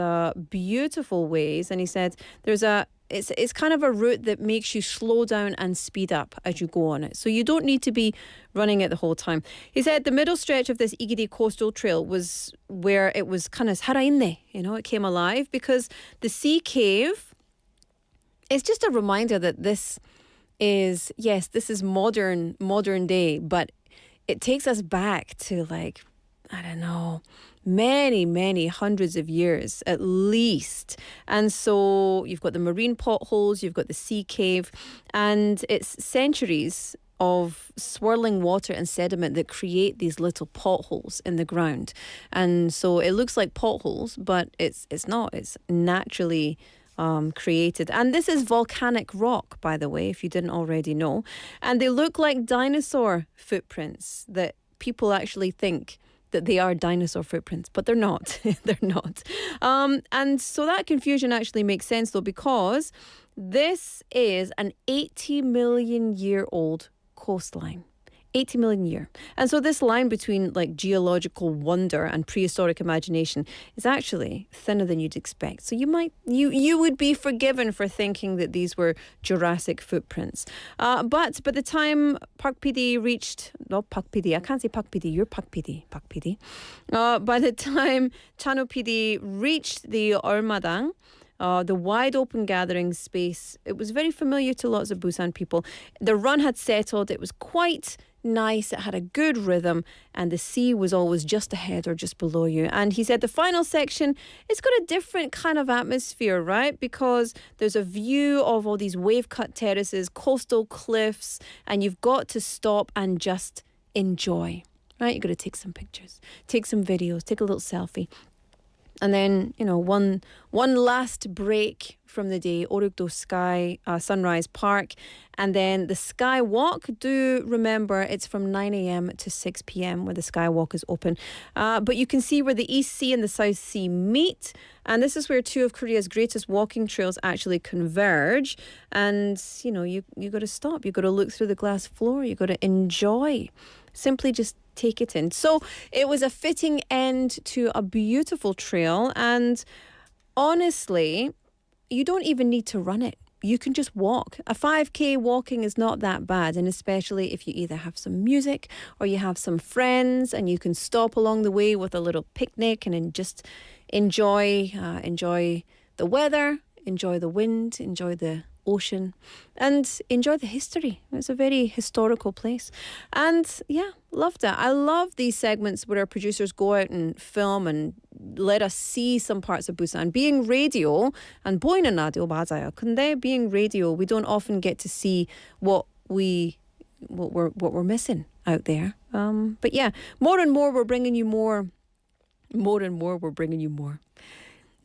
Speaker 3: beautiful ways, and he said it's kind of a route that makes you slow down and speed up as you go on it. So you don't need to be running it the whole time. He said the middle stretch of this Igiri coastal trail was where it was kind of 살아있네, you know, it came alive, because the Sea Cave is just a reminder that this is modern day, but it takes us back to, like, I don't know, many hundreds of years at least. And so you've got the marine potholes, you've got the Sea Cave, and it's centuries of swirling water and sediment that create these little potholes in the ground. And so it looks like potholes, but it's not. It's naturally created. And this is volcanic rock, by the way, if you didn't already know. And they look like dinosaur footprints that people actually think that they are dinosaur footprints, but they're not. They're not. And so that confusion actually makes sense, though, because this is an 80 million year old coastline. 80 million year. And so this line between like geological wonder and prehistoric imagination is actually thinner than you'd expect. So you would be forgiven for thinking that these were Jurassic footprints. But by the time Park PD reached, no, Park PD, I can't say Park PD, you're Park PD. By the time Chano PD reached the Eulmadang, the wide open gathering space, it was very familiar to lots of Busan people. The run had settled. It was quite nice. It had a good rhythm, and the sea was always just ahead or just below you. And he said the final section, it's got a different kind of atmosphere, right? Because there's a view of all these wave-cut terraces, coastal cliffs, and you've got to stop and just enjoy, right? You've got to take some pictures, take some videos, take a little selfie. And then, one last break from the day, Orukdo Sky Sunrise Park. And then the Sky Walk, do remember it's from 9 a.m. to 6 p.m. where the Sky Walk is open. But you can see where the East Sea and the South Sea meet. And this is where two of Korea's greatest walking trails actually converge. And, you got to stop. You got to look through the glass floor. You got to enjoy. Simply just take it in. So it was a fitting end to a beautiful trail. And honestly, you don't even need to run it. You can just walk. A 5K walking is not that bad. And especially if you either have some music or you have some friends and you can stop along the way with a little picnic and then just enjoy the weather, enjoy the wind, enjoy the ocean, and enjoy the history. It's a very historical place. And yeah, loved it. I love these segments where our producers go out and film and let us see some parts of Busan. Being radio, and 보이는 라디오 맞아요. 근데 being radio, we don't often get to see what we're missing out there. But yeah, more and more we're bringing you more. More and more we're bringing you more.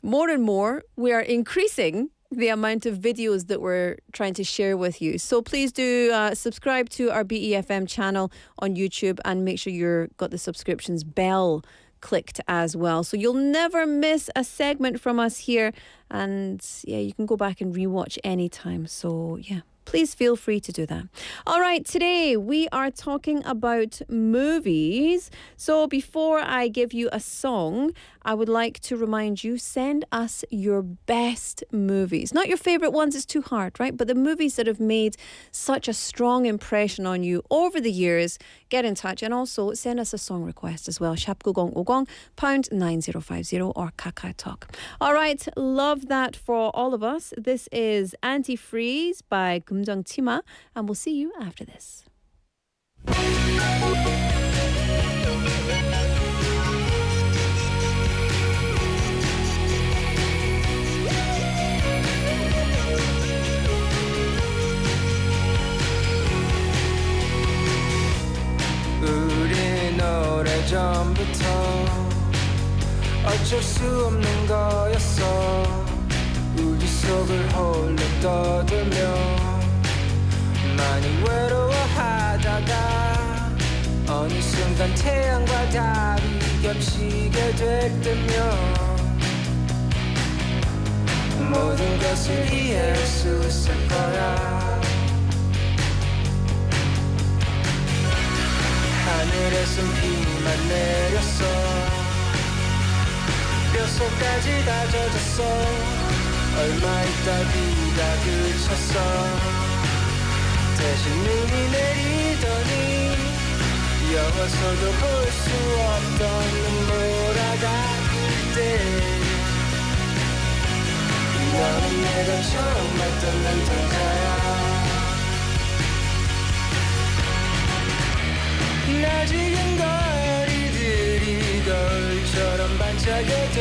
Speaker 3: More and more we are increasing the amount of videos that we're trying to share with you. So please do subscribe to our BeFM channel on YouTube and make sure you've got the subscriptions bell clicked as well. So you'll never miss a segment from us here. And yeah, you can go back and rewatch anytime. So yeah, please feel free to do that. All right, today we are talking about movies. So before I give you a song, I would like to remind you, send us your best movies. Not your favorite ones, it's too hard, right? But the movies that have made such a strong impression on you over the years, get in touch. And also send us a song request as well. 샵 9050 #9050 or KakaoTalk. All right, love that for all of us. This is Antifreeze by 감동적인, and we'll see you after this.
Speaker 6: 우린 오래전부터 어쩔 수 없는 거였어. 우리 속을 홀로 떠들며 많이 외로워하다가 어느 순간 태양과 달이 겹치게 될 때면 모든 것을 이해할 수 있을 거야. 하늘에선 비만 내렸어. 뼛속까지 다 젖었어. 얼마 있다 비가 그쳤어. 대신 눈이 내리더니 영원서도 볼 수 없던 눈보라가 뜰 때 너는 내가 처음 봤던 남자야. 낮은 거리들이 거울처럼 반짝여도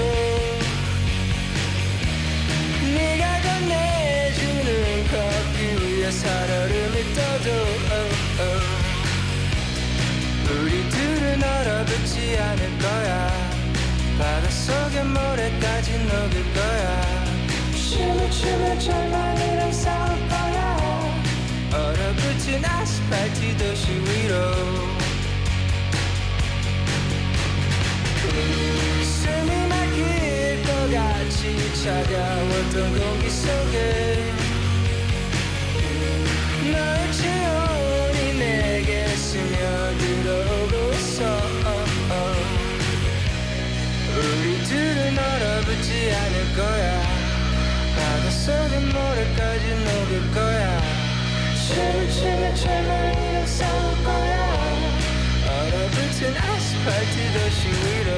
Speaker 6: 네가 건네주는 커피 위에 살얼음이 떠도 우리 둘은 얼어붙지 않을 거야. 바닷속의 모래까지 녹을 거야. 춤을 절망이랑 싸울 거야. 얼어붙은 아스팔트 도시 위로 숨이 막힐 것 같이 차가웠던 공기 속에 너의 체온이 내게 스며들어오고 있어. 우리 둘은 얼어붙지 않을 거야. 바닷속의 모래까지 녹을 거야. 춤추며 절망이랑 싸울 거야. 얼어붙은 아스팔트 도시 위로.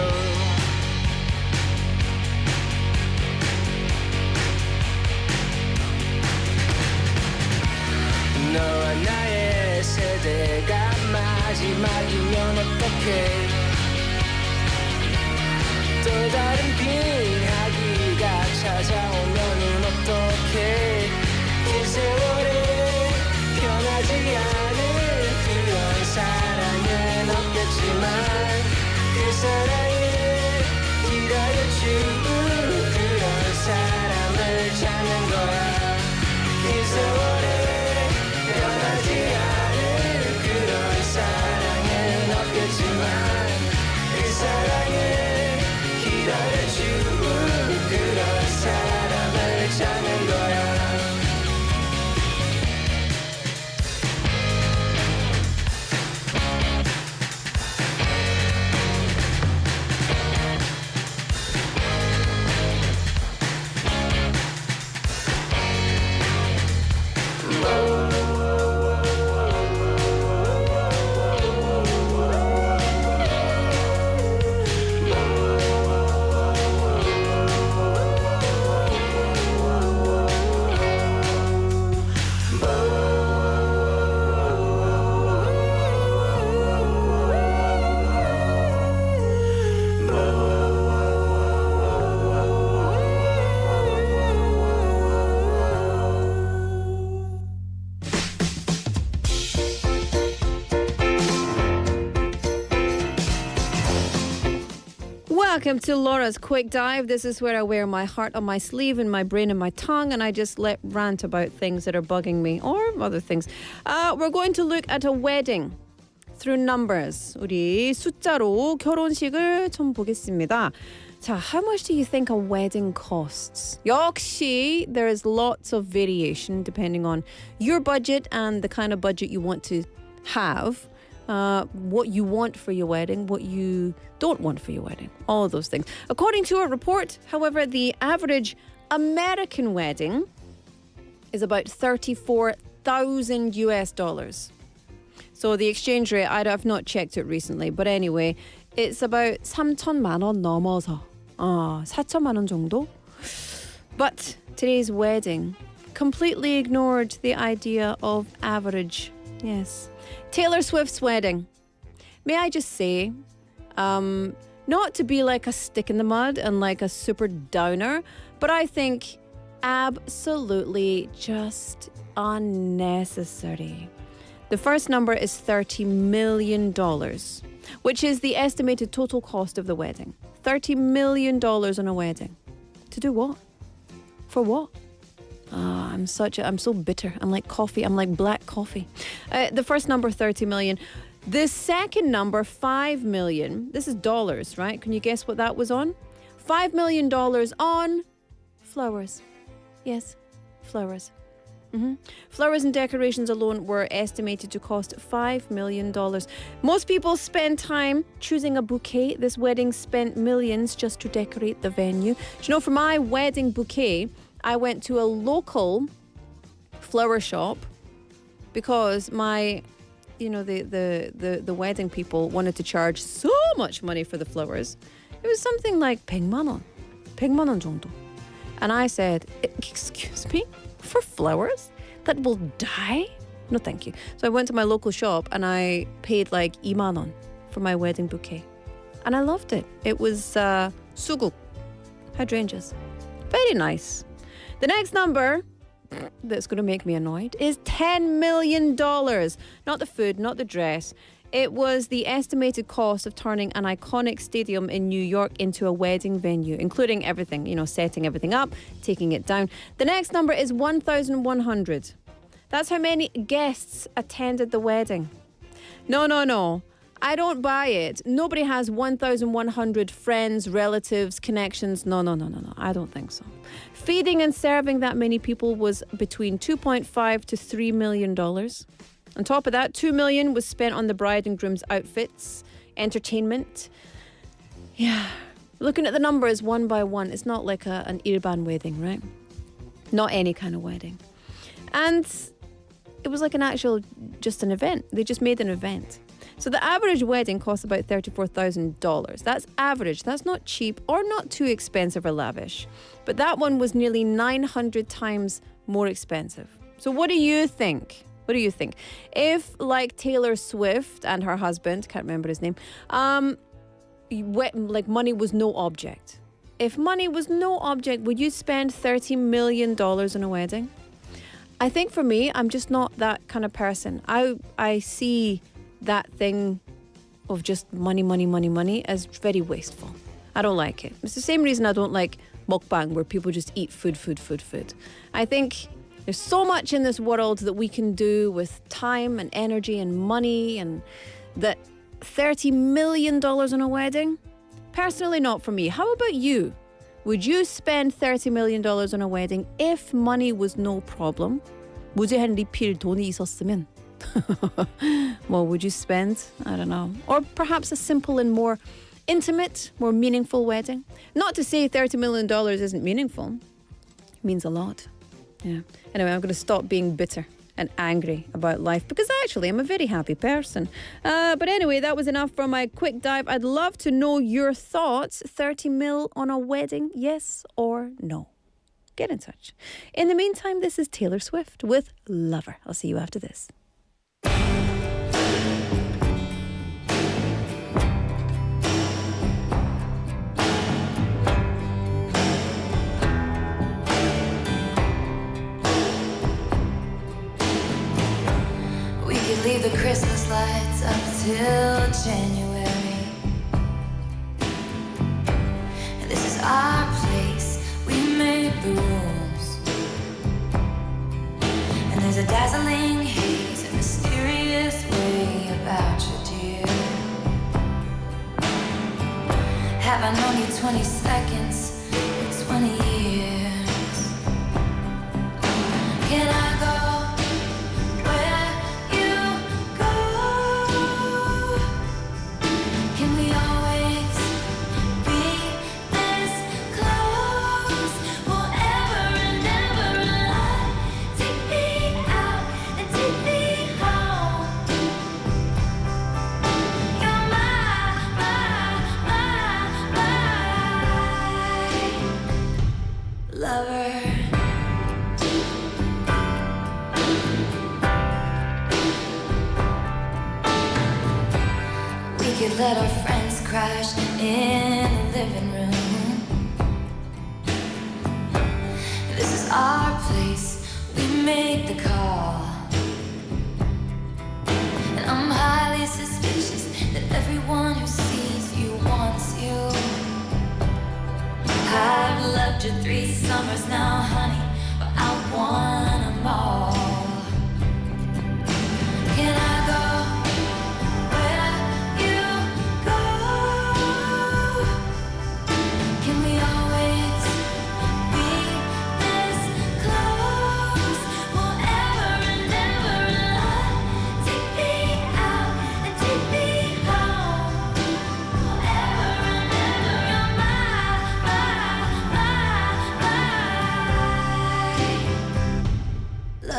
Speaker 6: 너와 나의 세대가 마지막이면 어떡해. 또 다른 빙하기가 찾아오면은 어떡해. 긴 세월에 변하지 않을 그런 사랑은 없겠지만 그 사랑을 기다려주고 그런 사람을 찾는 거야. 긴 세월에 변하지 않을 그런 사랑은 없겠지만 그 사랑을 기다려주고 그런 사람을 찾는 거야.
Speaker 3: Welcome to Laura's Quick Dive. This is where I wear my heart on my sleeve and my brain on my tongue, and I just rant about things that are bugging me or other things. We're going to look at a wedding through numbers. 우리 숫자로 결혼식을 좀 보겠습니다. 자, how much do you think a wedding costs? 역시 there is lots of variation depending on your budget and the kind of budget you want to have. What you want for your wedding, what you don't want for your wedding, all of those things. According to a report, however, the average American wedding is about $34,000 US. So the exchange rate, I've not checked it recently, but anyway, it's about 3천만 원 넘어서 4천만 원 정도. But today's wedding completely ignored the idea of average. Yes. Taylor Swift's wedding. May I just say, not to be like a stick in the mud and like a super downer, but I think absolutely just unnecessary. The first number is $30 million, which is the estimated total cost of the wedding. $30 million on a wedding. To do what? For what? I'm so bitter. I'm like coffee. I'm like black coffee. The first number, 30 million. The second number, 5 million. This is dollars, right? Can you guess what that was on? $5 million on flowers. Yes, flowers. Flowers and decorations alone were estimated to cost $5 million. Most people spend time choosing a bouquet. This wedding spent millions just to decorate the venue. Do you know, for my wedding bouquet, I went to a local flower shop because the wedding people wanted to charge so much money for the flowers. It was something like 100만 원 정도. And I said, excuse me, for flowers that will die? No, thank you. So I went to my local shop and I paid like 2만 원 for my wedding bouquet. And I loved it. It was suguk, hydrangeas. Very nice. The next number that's going to make me annoyed is $10 million. Not the food, not the dress. It was the estimated cost of turning an iconic stadium in New York into a wedding venue, including everything, setting everything up, taking it down. The next number is 1,100. That's how many guests attended the wedding. No. I don't buy it. Nobody has 1,100 friends, relatives, connections. No. I don't think so. Feeding and serving that many people was between $2.5 to $3 million. On top of that, $2 million was spent on the bride and groom's outfits, entertainment. Yeah. Looking at the numbers one by one, it's not like an Irban wedding, right? Not any kind of wedding. And it was like just an event. They just made an event. So the average wedding costs about $34,000. That's average. That's not cheap or not too expensive or lavish. But that one was nearly 900 times more expensive. So what do you think? What do you think? If, like Taylor Swift and her husband, can't remember his name, like money was no object. If money was no object, would you spend $30 million on a wedding? I think for me, I'm just not that kind of person. I see that thing of just money as very wasteful. I don't like it. It's the same reason I don't like mukbang, where people just eat food. I think there's so much in this world that we can do with time and energy and money, and that $30 million on a wedding? Personally, not for me. How about you? Would you spend $30 million on a wedding if money was no problem? 무제한 리필 돈이 있었으면? What would you spend? I don't know. Or perhaps a simple and more intimate, more meaningful wedding. Not to say $30 million isn't meaningful. It means a lot. Yeah. Anyway, I'm going to stop being bitter and angry about life, because actually I'm a very happy person. But anyway, that was enough for my quick dive. I'd love to know your thoughts. 30 mil on a wedding, yes or no? Get in touch. In the meantime, this is Taylor Swift with Lover. I'll see you after this.
Speaker 21: Leave the Christmas lights up till January. And this is our place, we made the rules. And there's a dazzling haze, a mysterious way about you, dear. Have I known you 20 seconds, 20 years? Can I go? Let our friends crash in the living room. This is our place, we made the call. And I'm highly suspicious that everyone who sees you wants you. I've loved you 3 summers now, honey, but I want them all. Can I go?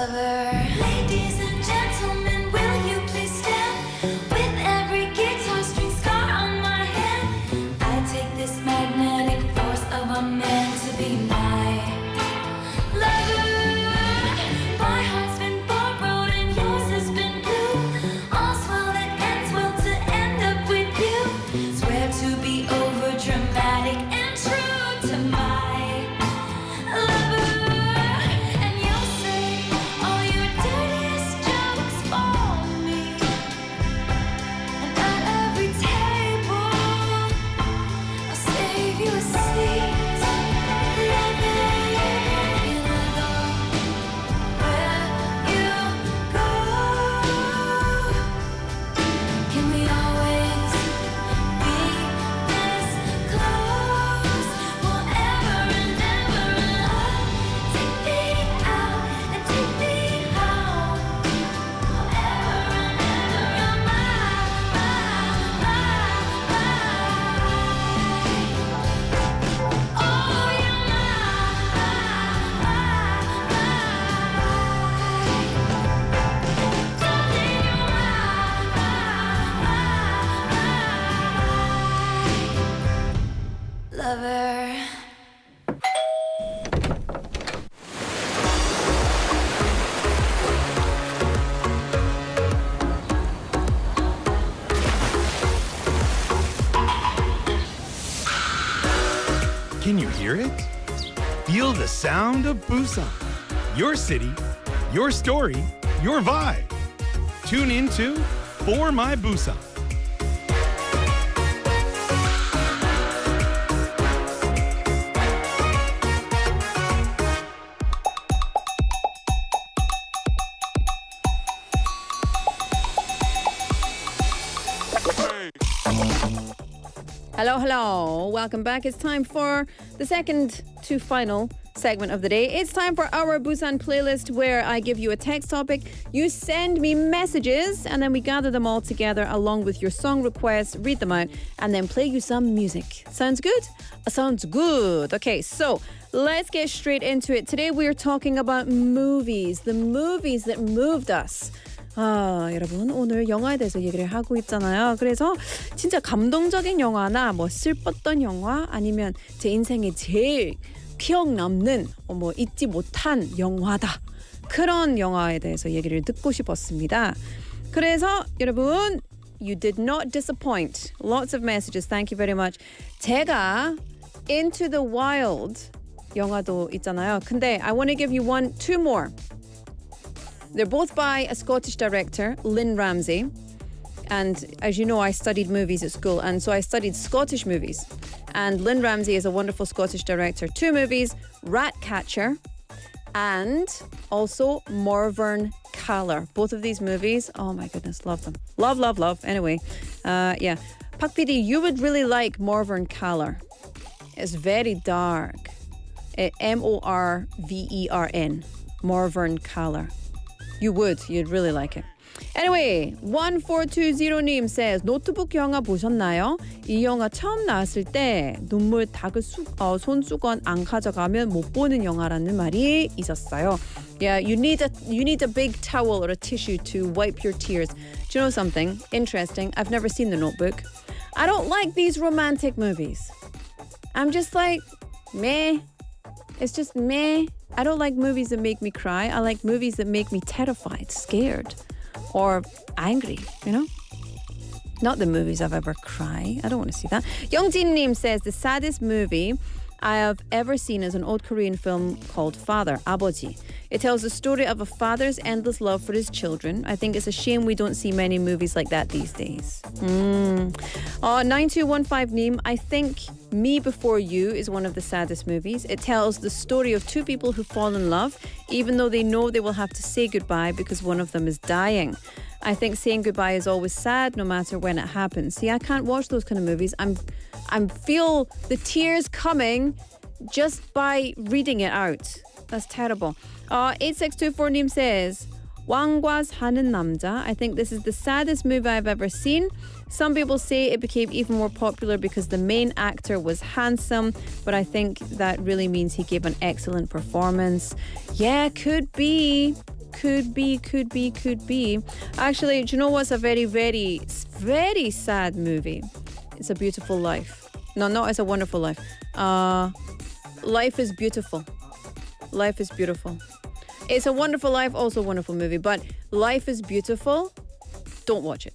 Speaker 21: Ladies and gentlemen, will you please stand? With every guitar string scar on my hand, I take this magnetic force of a man to be my lover. My heart's been borrowed and yours has been blue. All's well that ends well to end up with you. Swear to be over dramatic and true to my lover. And you'll say all your dirty
Speaker 19: Can you hear it? Feel the sound of Busan. Your city, your story, your vibe. Tune into For My Busan.
Speaker 3: Hello, hello. Welcome back. It's time for the second to final segment of the day. It's time for our Busan playlist where I give you a text topic. You send me messages and then we gather them all together along with your song requests, read them out, and then play you some music. Sounds good? Sounds good. Okay, so let's get straight into it. Today we are talking about movies, the movies that moved us. 여러분 오늘 영화에 대해서 얘기를 하고 있잖아요. 그래서 진짜 감동적인 영화나 뭐 슬펐던 영화 아니면 제 인생에 제일 기억 남는 뭐 잊지 못한 영화다. 그런 영화에 대해서 얘기를 듣고 싶었습니다. 그래서 여러분 you did not disappoint. Lots of messages. Thank you very much. 제가 Into the Wild 영화도 있잖아요. 근데 I want to give you two more. They're both by a Scottish director, Lynn Ramsay. And as you know, I studied movies at school, and so I studied Scottish movies. And Lynn Ramsay is a wonderful Scottish director. Two movies, Ratcatcher and also Morvern Callar. Both of these movies, oh my goodness, love them. Love, love, love. Anyway, yeah. Pak PD, you would really like Morvern Callar. It's very dark. M-O-R-V-E-R-N. Morvern Callar. You'd really like it. Anyway, 1420님 says 노트북 영화 보셨나요? 이 영화 처음 나왔을 때 눈물 닭을 손수건 안 가져가면 못 보는 영화라는 말이 있었어요. Yeah, you need a big towel or a tissue to wipe your tears. Do you know something interesting? I've never seen The Notebook. I don't like these romantic movies. I'm just like, meh. It's just meh. I don't like movies that make me cry. I like movies that make me terrified, scared, or angry, you know? Not the movies I've ever cried. I don't want to see that. Youngjin-nim says the saddest movie I have ever seen is an old Korean film called Father, 아버지. It tells the story of a father's endless love for his children. I think it's a shame we don't see many movies like that these days. 9215님, I think Me Before You is one of the saddest movies. It tells the story of two people who fall in love, even though they know they will have to say goodbye because one of them is dying. I think saying goodbye is always sad, no matter when it happens. See, I can't watch those kind of movies. I feel the tears coming just by reading it out. That's terrible. 8624님 says, 왕과 사는 남자. I think this is the saddest movie I've ever seen. Some people say it became even more popular because the main actor was handsome, but I think that really means he gave an excellent performance. Yeah, could be. Actually, do you know what's a very, very, very sad movie? It's A Beautiful Life. No, not It's a Wonderful Life. Life is Beautiful. Life is Beautiful. It's a Wonderful Life, also a wonderful movie, but Life is Beautiful, don't watch it.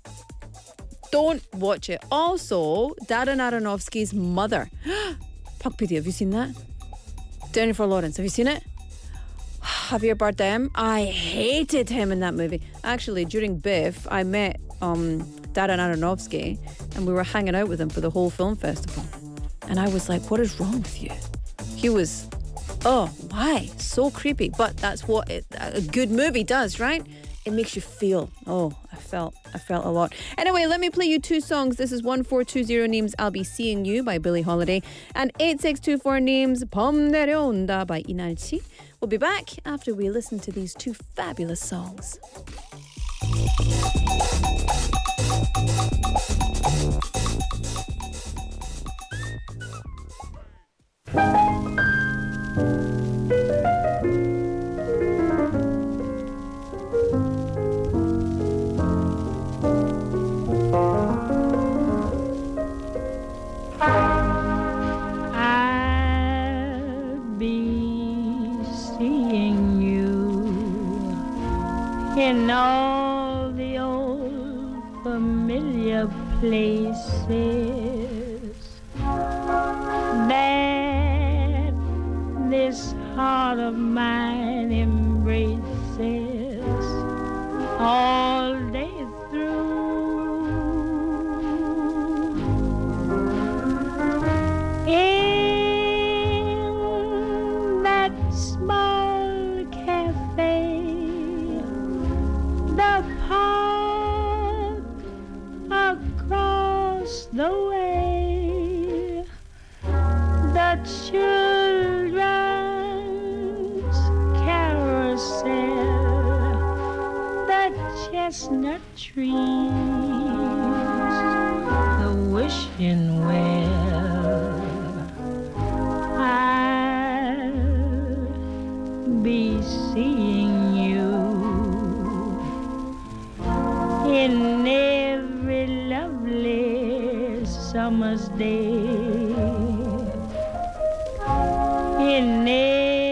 Speaker 3: Don't watch it. Also, Darren Aronofsky's mother. Pak PD, have you seen that? Jennifer Lawrence, have you seen it? Javier Bardem, I hated him in that movie. Actually, during BeFM, I met Darren Aronofsky, and we were hanging out with him for the whole film festival. And I was like, what is wrong with you? He was, oh, why? So creepy. But that's what a good movie does, right? It makes you feel. Oh, I felt a lot. Anyway, let me play you two songs. This is 1420님's I'll Be Seeing You by Billie Holiday and 8624님's 범 내려온다 by 이날치. We'll be back after we listen to these two fabulous songs.
Speaker 4: In all the old familiar places, there this heart of mine embraces all day through. In that small cafe, the park across the way, the children's carousel, the chestnut trees, the wishing well. I'll be seeing you in every lovely summer's day, in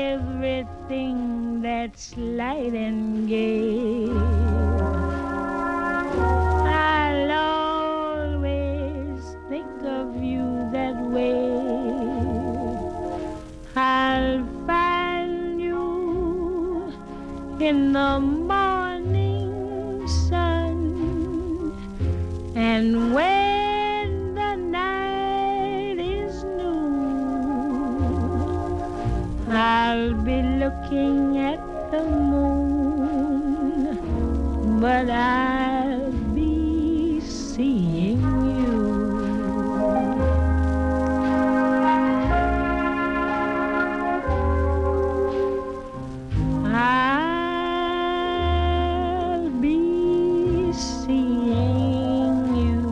Speaker 4: everything that's light and gay. I'll always think of you that way. I'll find you in the morning sun, and when the night is new, I'll be looking at the moon, but I'll be seeing you. I'll be seeing you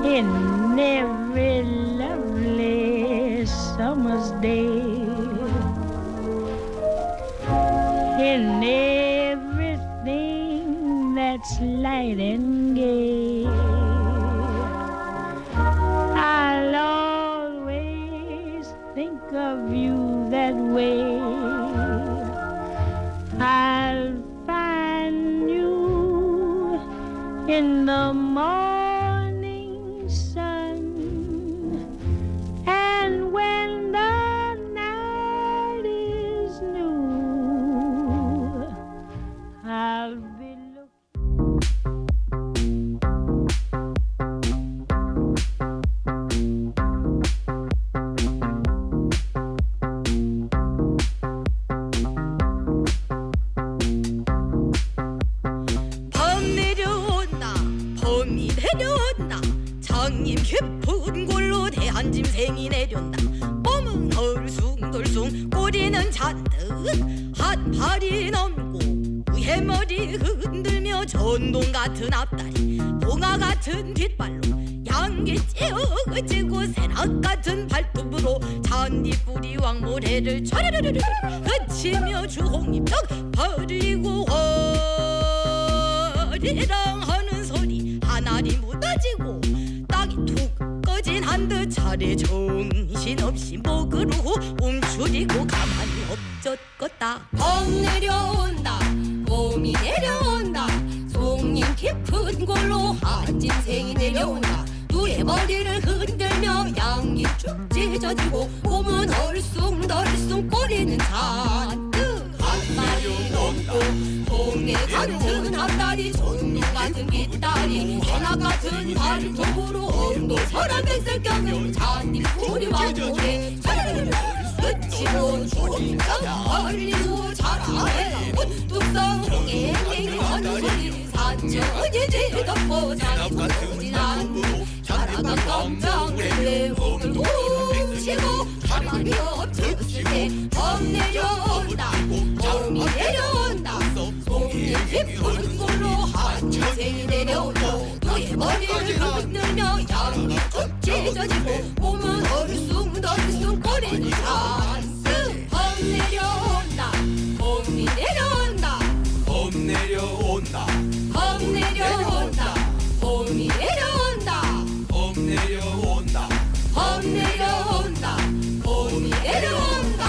Speaker 4: in every lovely summer's day, in everything that's light and gay. I'll always think of you that way. I'll find you in the morning sun, and when the night is new, I'll be
Speaker 5: 밤 내려온다, 봄이 내려온다, 장님 깊은 골로 대한 짐승이 내려온다. 봄은 덜숭덜숭 꼬리는 잔뜩 한 팔이 넘고 의의 머리 흔들며 전동 같은 앞다리, 봉화 같은 뒷발로 양기 찌어지고 새낙 같은 발톱으로 잔디뿌리 왕모래를 촤르르르르 그치며 주홍잎떡 버리고 허리랑 하는 소리 하나리 묻어지고 땅이 툭 꺼진 한듯 차례 정신없이 목으로 움츠리고 가만히 엎젖었다. 봄 내려온다, 봄이 내려온다, 송림 깊은 골로 한 짐승이 내려온다. 누의 머리를 흔들며 양이 쭉 찢어지고 몸은 얼숭덜숭 꼬리는 잔뜩 한 마리 넘고 동네 같은 앞다리, 전동 같은 뒷다리, 해나 같은 발톱으로 엉도서란 백설 껴며 잔디 뿌리 왕모래 그치고 주름장 얼리고 자라해 뚝성 땡땡이 하는 소리 산천이 덮고 잔이 둥진 않고 자라가 깜짝에 목을 둥치고 가만히 엎쳤을 때 봄 내려온다, 봄이 내려온다, 송이 깊은 골로 한 짐승이 내려온다. 너의 머리를 흔들며 양이 쭉 찢어지고 몸은 얼숭덜숭 꼬리는 잔뜩. 봄 내려온다, 봄이 내려온다,
Speaker 6: 봄 내려온다,
Speaker 5: 봄 내려온다, 봄이 내려온다,
Speaker 6: 봄 내려온다,
Speaker 5: 봄 내려온다, 봄이 내려온다.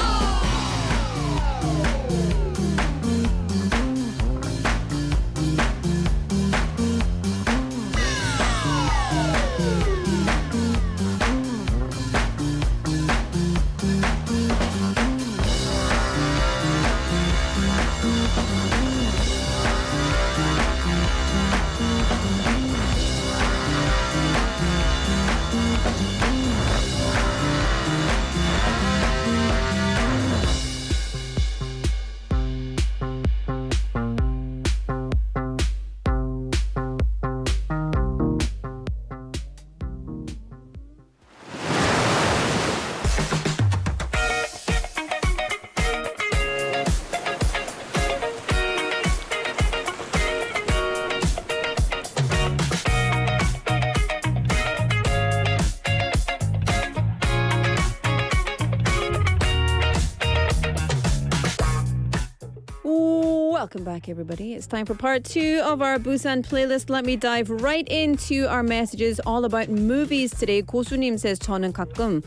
Speaker 3: Welcome back, everybody. It's time for part 2 of our Busan playlist. Let me dive right into our messages all about movies today. 고수님 says 저는 가끔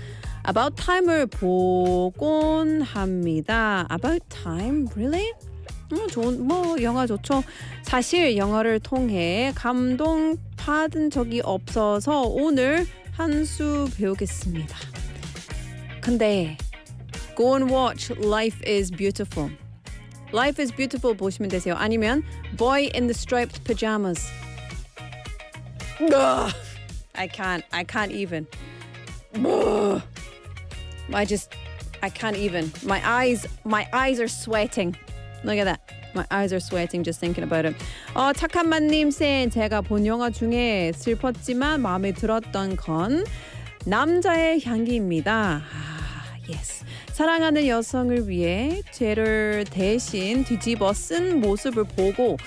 Speaker 3: About Time을 보곤 합니다. About Time? Really? 영화 좋죠. 사실 영화를 통해 감동 받은 적이 없어서 오늘 한 수 배우겠습니다. 근데 go and watch Life is Beautiful. Life is Beautiful 보시면 되세요. 아니면 Boy in the Striped Pajamas. Ugh, I can't even. Ugh. I can't even. My eyes are sweating. Look at that. My eyes are sweating just thinking about it. 착한만님 쌤, 제가 본 영화 중에 슬펐지만 마음에 들었던 건 남자의 향기입니다. Yes. 사랑하는 여성을 위해 죄를 대신 뒤집어 쓴 모습을 보고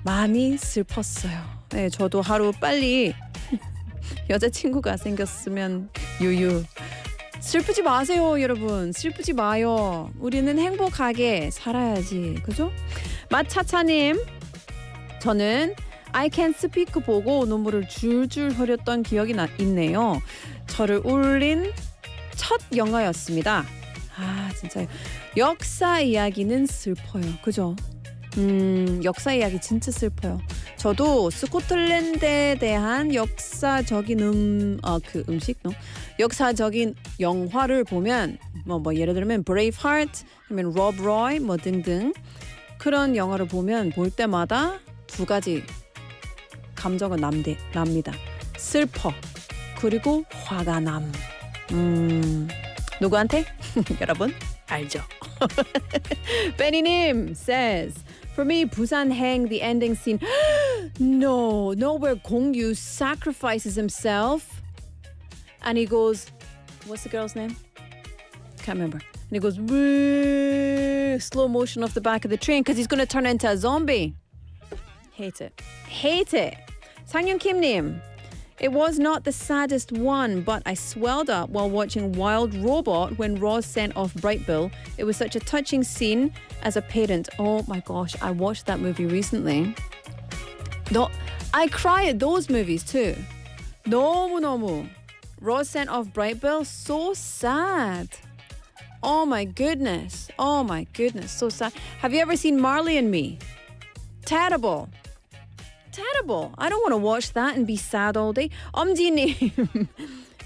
Speaker 3: 마음이 슬펐어요. 네, 저도 하루 빨리 여자친구가 생겼으면 유유. 슬프지 마세요, 여러분. 슬프지 마요. 우리는 행복하게 살아야지. 그죠? 마차차님, 저는 I Can't Speak 보고 눈물을 줄줄 흘렸던 기억이 있네요. 저를 울린 첫 영화였습니다. 진짜요. 역사 이야기는 슬퍼요. 그죠? 역사 이야기 진짜 슬퍼요. 저도 스코틀랜드에 대한 역사적인 역사적인 영화를 보면 뭐 예를 들면 Braveheart, 아니면 Rob Roy 뭐 등등 그런 영화를 보면 볼 때마다 두 가지 감정은 납니다. 슬퍼 그리고 화가 남. 누구한테? 여러분 알죠? Benny님 says, for me, Busan Hang, the ending scene. No, where Gongyu sacrifices himself. And he goes, what's the girl's name? Can't remember. And he goes, slow motion off the back of the train because he's going to turn into a zombie. Hate it. Sangyun Kimnim. It was not the saddest one, but I swelled up while watching Wild Robot when Ross sent off Bright Bill. It was such a touching scene as a parent. Oh my gosh, I watched that movie recently. No, I cry at those movies too. 너무. Ross sent off Bright Bill, so sad. Oh my goodness, so sad. Have you ever seen Marley and Me? Terrible. I don't want to watch that and be sad all day. Omji님,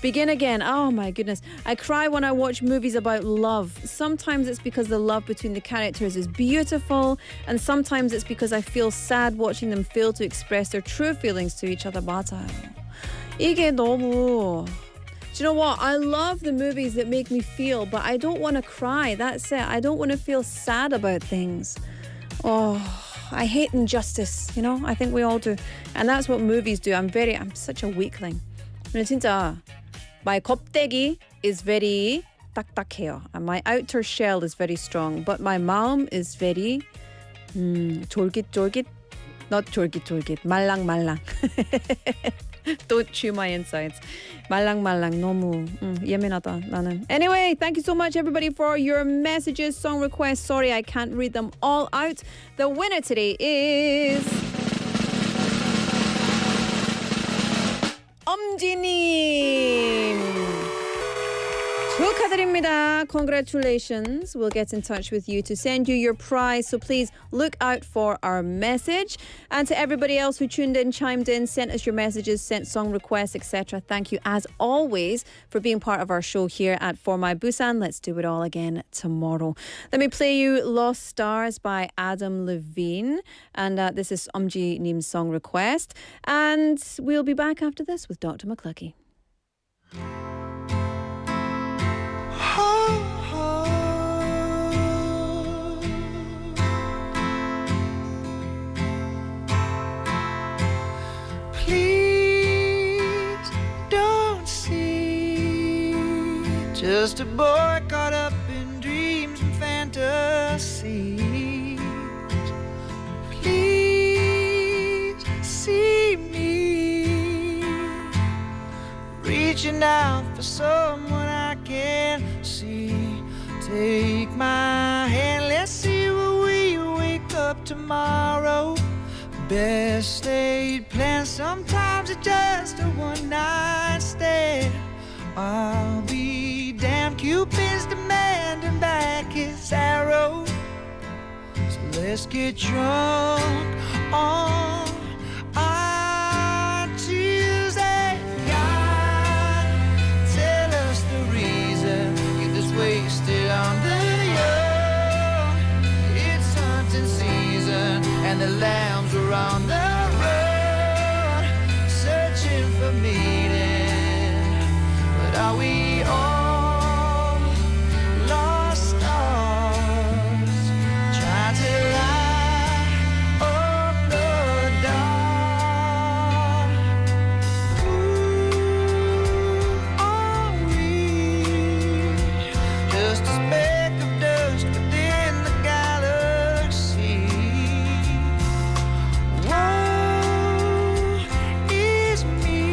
Speaker 3: Begin Again. Oh my goodness. I cry when I watch movies about love. Sometimes it's because the love between the characters is beautiful, and sometimes it's because I feel sad watching them fail to express their true feelings to each other. 맞아요. 이게 너무... Do you know what? I love the movies that make me feel, but I don't want to cry. That's it. I don't want to feel sad about things. I hate injustice, you know? I think we all do. And that's what movies do. I'm such a weakling. 근데 진짜 my 껍데기 is very 딱딱해요. And my outer shell is very strong. But my 마음 is very 쫄깃쫄깃. Not 쫄깃쫄깃. 말랑말랑. Don't chew my insides. 말랑말랑 너무 예민하다 나는. Anyway, thank you so much everybody for your messages, song requests. Sorry I can't read them all out. The winner today is 엄지님. 축하드립니다. Congratulations. We'll get in touch with you to send you your prize. So please look out for our message. And to everybody else who tuned in, chimed in, sent us your messages, sent song requests, etc. Thank you as always for being part of our show here at For My Busan. Let's do it all again tomorrow. Let me play you Lost Stars by Adam Levine. And this is Omji Nim's song request. And we'll be back after this with Dr. McLuckie.
Speaker 6: Please don't see just a boy caught up in dreams and fantasies. Please see me reaching out for someone I can see. Take my hand, let's see where we wake up tomorrow. tomorrow. Best laid plans, sometimes it's just a one-night stand. I'll be damned, Cupid's demanding back his arrow. So let's get drunk on our Tuesday. God, tell us the reason. Get this wasted on the young. It's hunting season and the lambs are on the run, searching for meaning. But are we all lost stars, trying to light up the dark? Ooh, are we just a speck of dust within the galaxy? Woe is me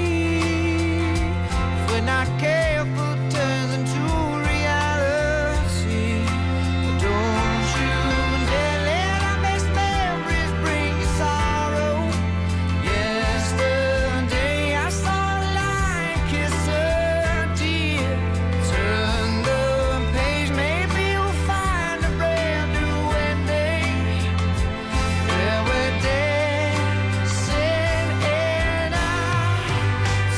Speaker 6: if we're not careful, it turns into reality. But don't you dare let our best memories bring you sorrow. Yesterday I saw a lion kiss a deer. Turn the page, maybe we'll find a brand new ending. Where we're dancing in our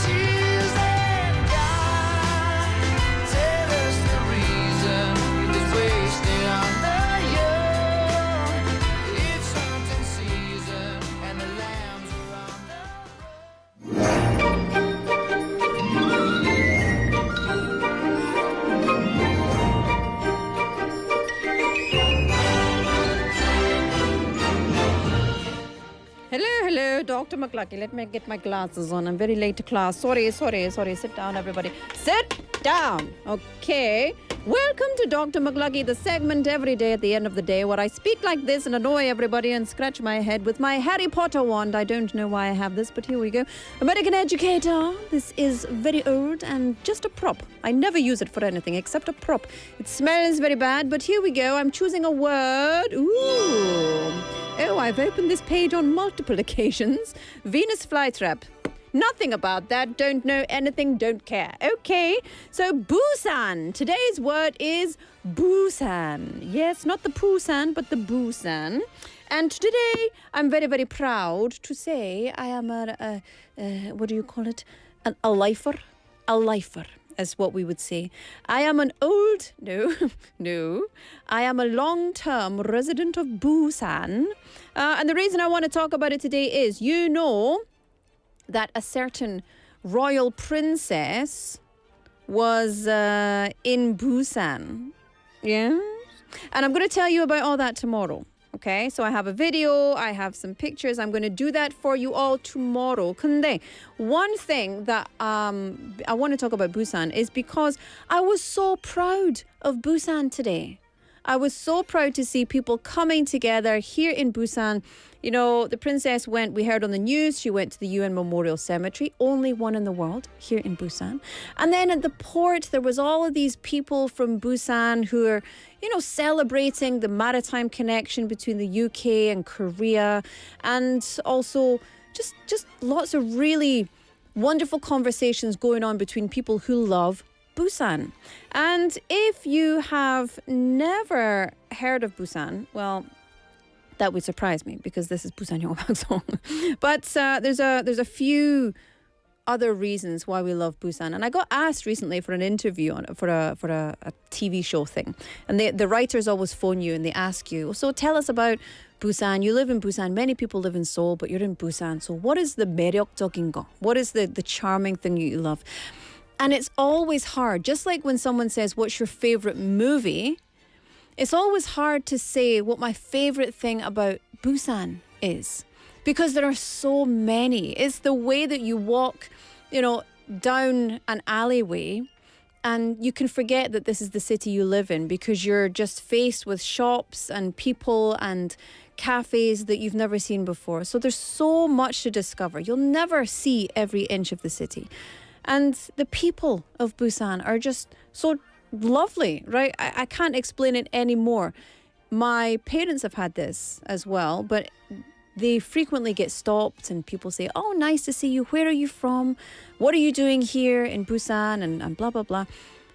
Speaker 6: Tuesday. God, tell us the reason. Get wasted on the young. It's hunting season and the lambs are on the
Speaker 3: Hello, Dr. McLuckie. Let me get my glasses on. I'm very late to class. Sorry. Sit down, everybody. Sit down. Okay. Welcome to Dr. McLuckie, the segment every day at the end of the day where I speak like this and annoy everybody and scratch my head with my Harry Potter wand. I don't know why I have this, but here we go. American educator. This is very old and just a prop. I never use it for anything except a prop. It smells very bad, but here we go. I'm choosing a word. Ooh. Oh, I've opened this page on multiple occasions. Venus flytrap. Nothing about that. Don't know anything. Don't care. Okay. So Busan. Today's word is Busan. Yes, not the Busan, but the Busan. And today I'm very, very proud to say I am a what do you call it? A lifer. A lifer. As what we would say. I am an old, no. I am a long-term resident of Busan. And the reason I want to talk about it today is, you know that a certain royal princess was in Busan. Yeah? And I'm going to tell you about all that tomorrow. Okay, so I have a video, I have some pictures. I'm going to do that for you all tomorrow. 근데 one thing that I want to talk about Busan is because I was so proud of Busan today. I was so proud to see people coming together here in Busan. You know, the princess went, we heard on the news, she went to the UN Memorial Cemetery, only one in the world here in Busan. And then at the port, there was all of these people from Busan who are, you know, celebrating the maritime connection between the UK and Korea. And also just lots of really wonderful conversations going on between people who love Busan. And if you have never heard of Busan, well, that would surprise me because this is 부산영어방송. But there's a few other reasons why we love Busan. And I got asked recently for an interview for a TV show thing. And the writers always phone you and they ask you, so tell us about Busan. You live in Busan. Many people live in Seoul, but you're in Busan. So what is the 매력적인 거? What is the charming thing you love? And it's always hard. Just like when someone says, what's your favorite movie? It's always hard to say what my favorite thing about Busan is. Because there are so many. It's the way that you walk, you know, down an alleyway and you can forget that this is the city you live in because you're just faced with shops and people and cafes that you've never seen before. So there's so much to discover. You'll never see every inch of the city. And the people of Busan are just so lovely, right? I can't explain it anymore. my parents have had this as well, but they frequently get stopped and people say, oh, nice to see you. Where are you from? What are you doing here in Busan? And blah, blah, blah.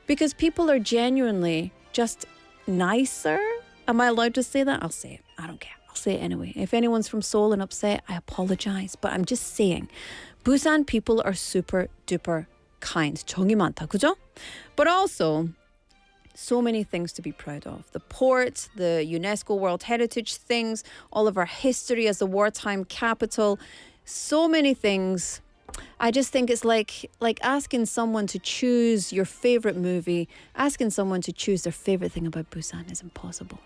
Speaker 3: Because people are genuinely just nicer. Am I allowed to say that? I'll say it. I don't care. I'll say it anyway. If anyone's from Seoul and upset, I apologize. But I'm just saying, Busan people are super duper kind. 정이 많다, 그죠? But also, so many things to be proud of. The port, the UNESCO World Heritage things, all of our history as the wartime capital, so many things. I just think it's like asking someone to choose your favorite movie, asking someone to choose their favorite thing about Busan is impossible.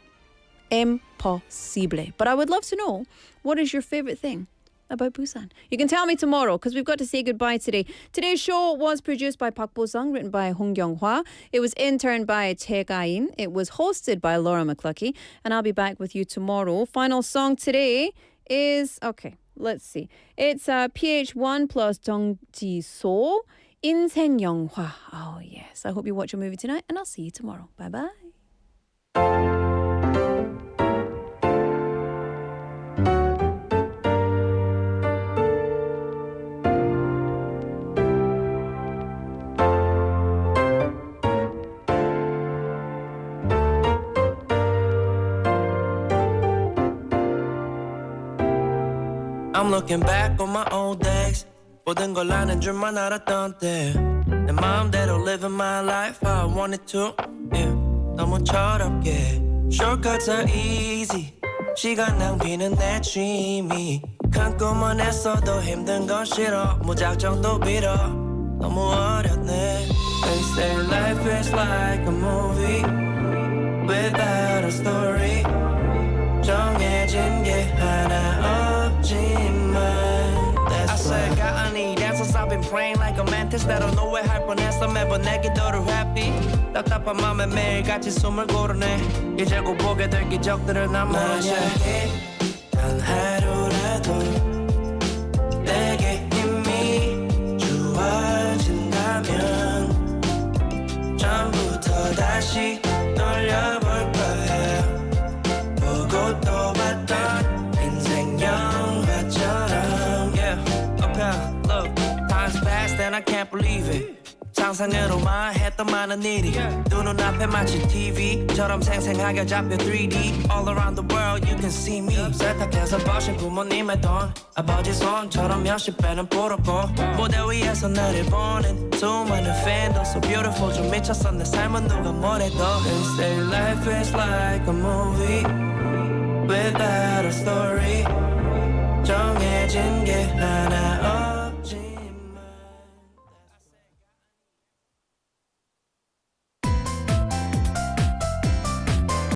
Speaker 3: Impossible. But I would love to know, what is your favorite thing about Busan? You can tell me tomorrow because we've got to say goodbye today. Today's show was produced by Park Bo-sung, written by Hong Kyung-hwa. It was interned by Tae Ga-in. It was hosted by Laura McLuckie. And I'll be back with you tomorrow. Final song today is, okay, let's see. It's PH1 plus Jung Ji-so, 인생 영화. Oh, yes. I hope you watch a movie tonight and I'll see you tomorrow. Bye-bye.
Speaker 6: I'm looking back on my old days 모든 걸 아는 줄만 알았던 때 내 마음대로 living my life how I wanted to yeah. 너무 철없게 Shortcuts are easy 시간 낭비는 내 취미 큰 꿈은 했어도 힘든 건 싫어 무작정 또 빌어 너무 어렸네 They say life is like a movie Without a story 정해진 게 하나 없지만 I said God I need answers I've been praying like a mantis 때로 노예할 뻔했어 매번 내 기도를 회피 답답한 맘에 매일같이 숨을 고르네 이제 곧 보게 될 기적들을 남아야 단 하루라도 내게 힘이 주어진다면 처음부터 다시 돌려볼 거야 보고 또 봤던 인생 영화처럼 Yeah, okay, look Time's past and I can't believe it 상상으로만 했던 많은 일이 두 눈앞에 마치 TV처럼 생생하게 잡혀 3D All around the world you can see me 세탁해서 버신 부모님의 돈 아버지 손처럼 몇십 배는 불었고 무대 위에서 나를 보는 수많은 팬들 So beautiful 좀 미쳤어 내 삶은 누가 뭐래도 They say life is like a movie Without a story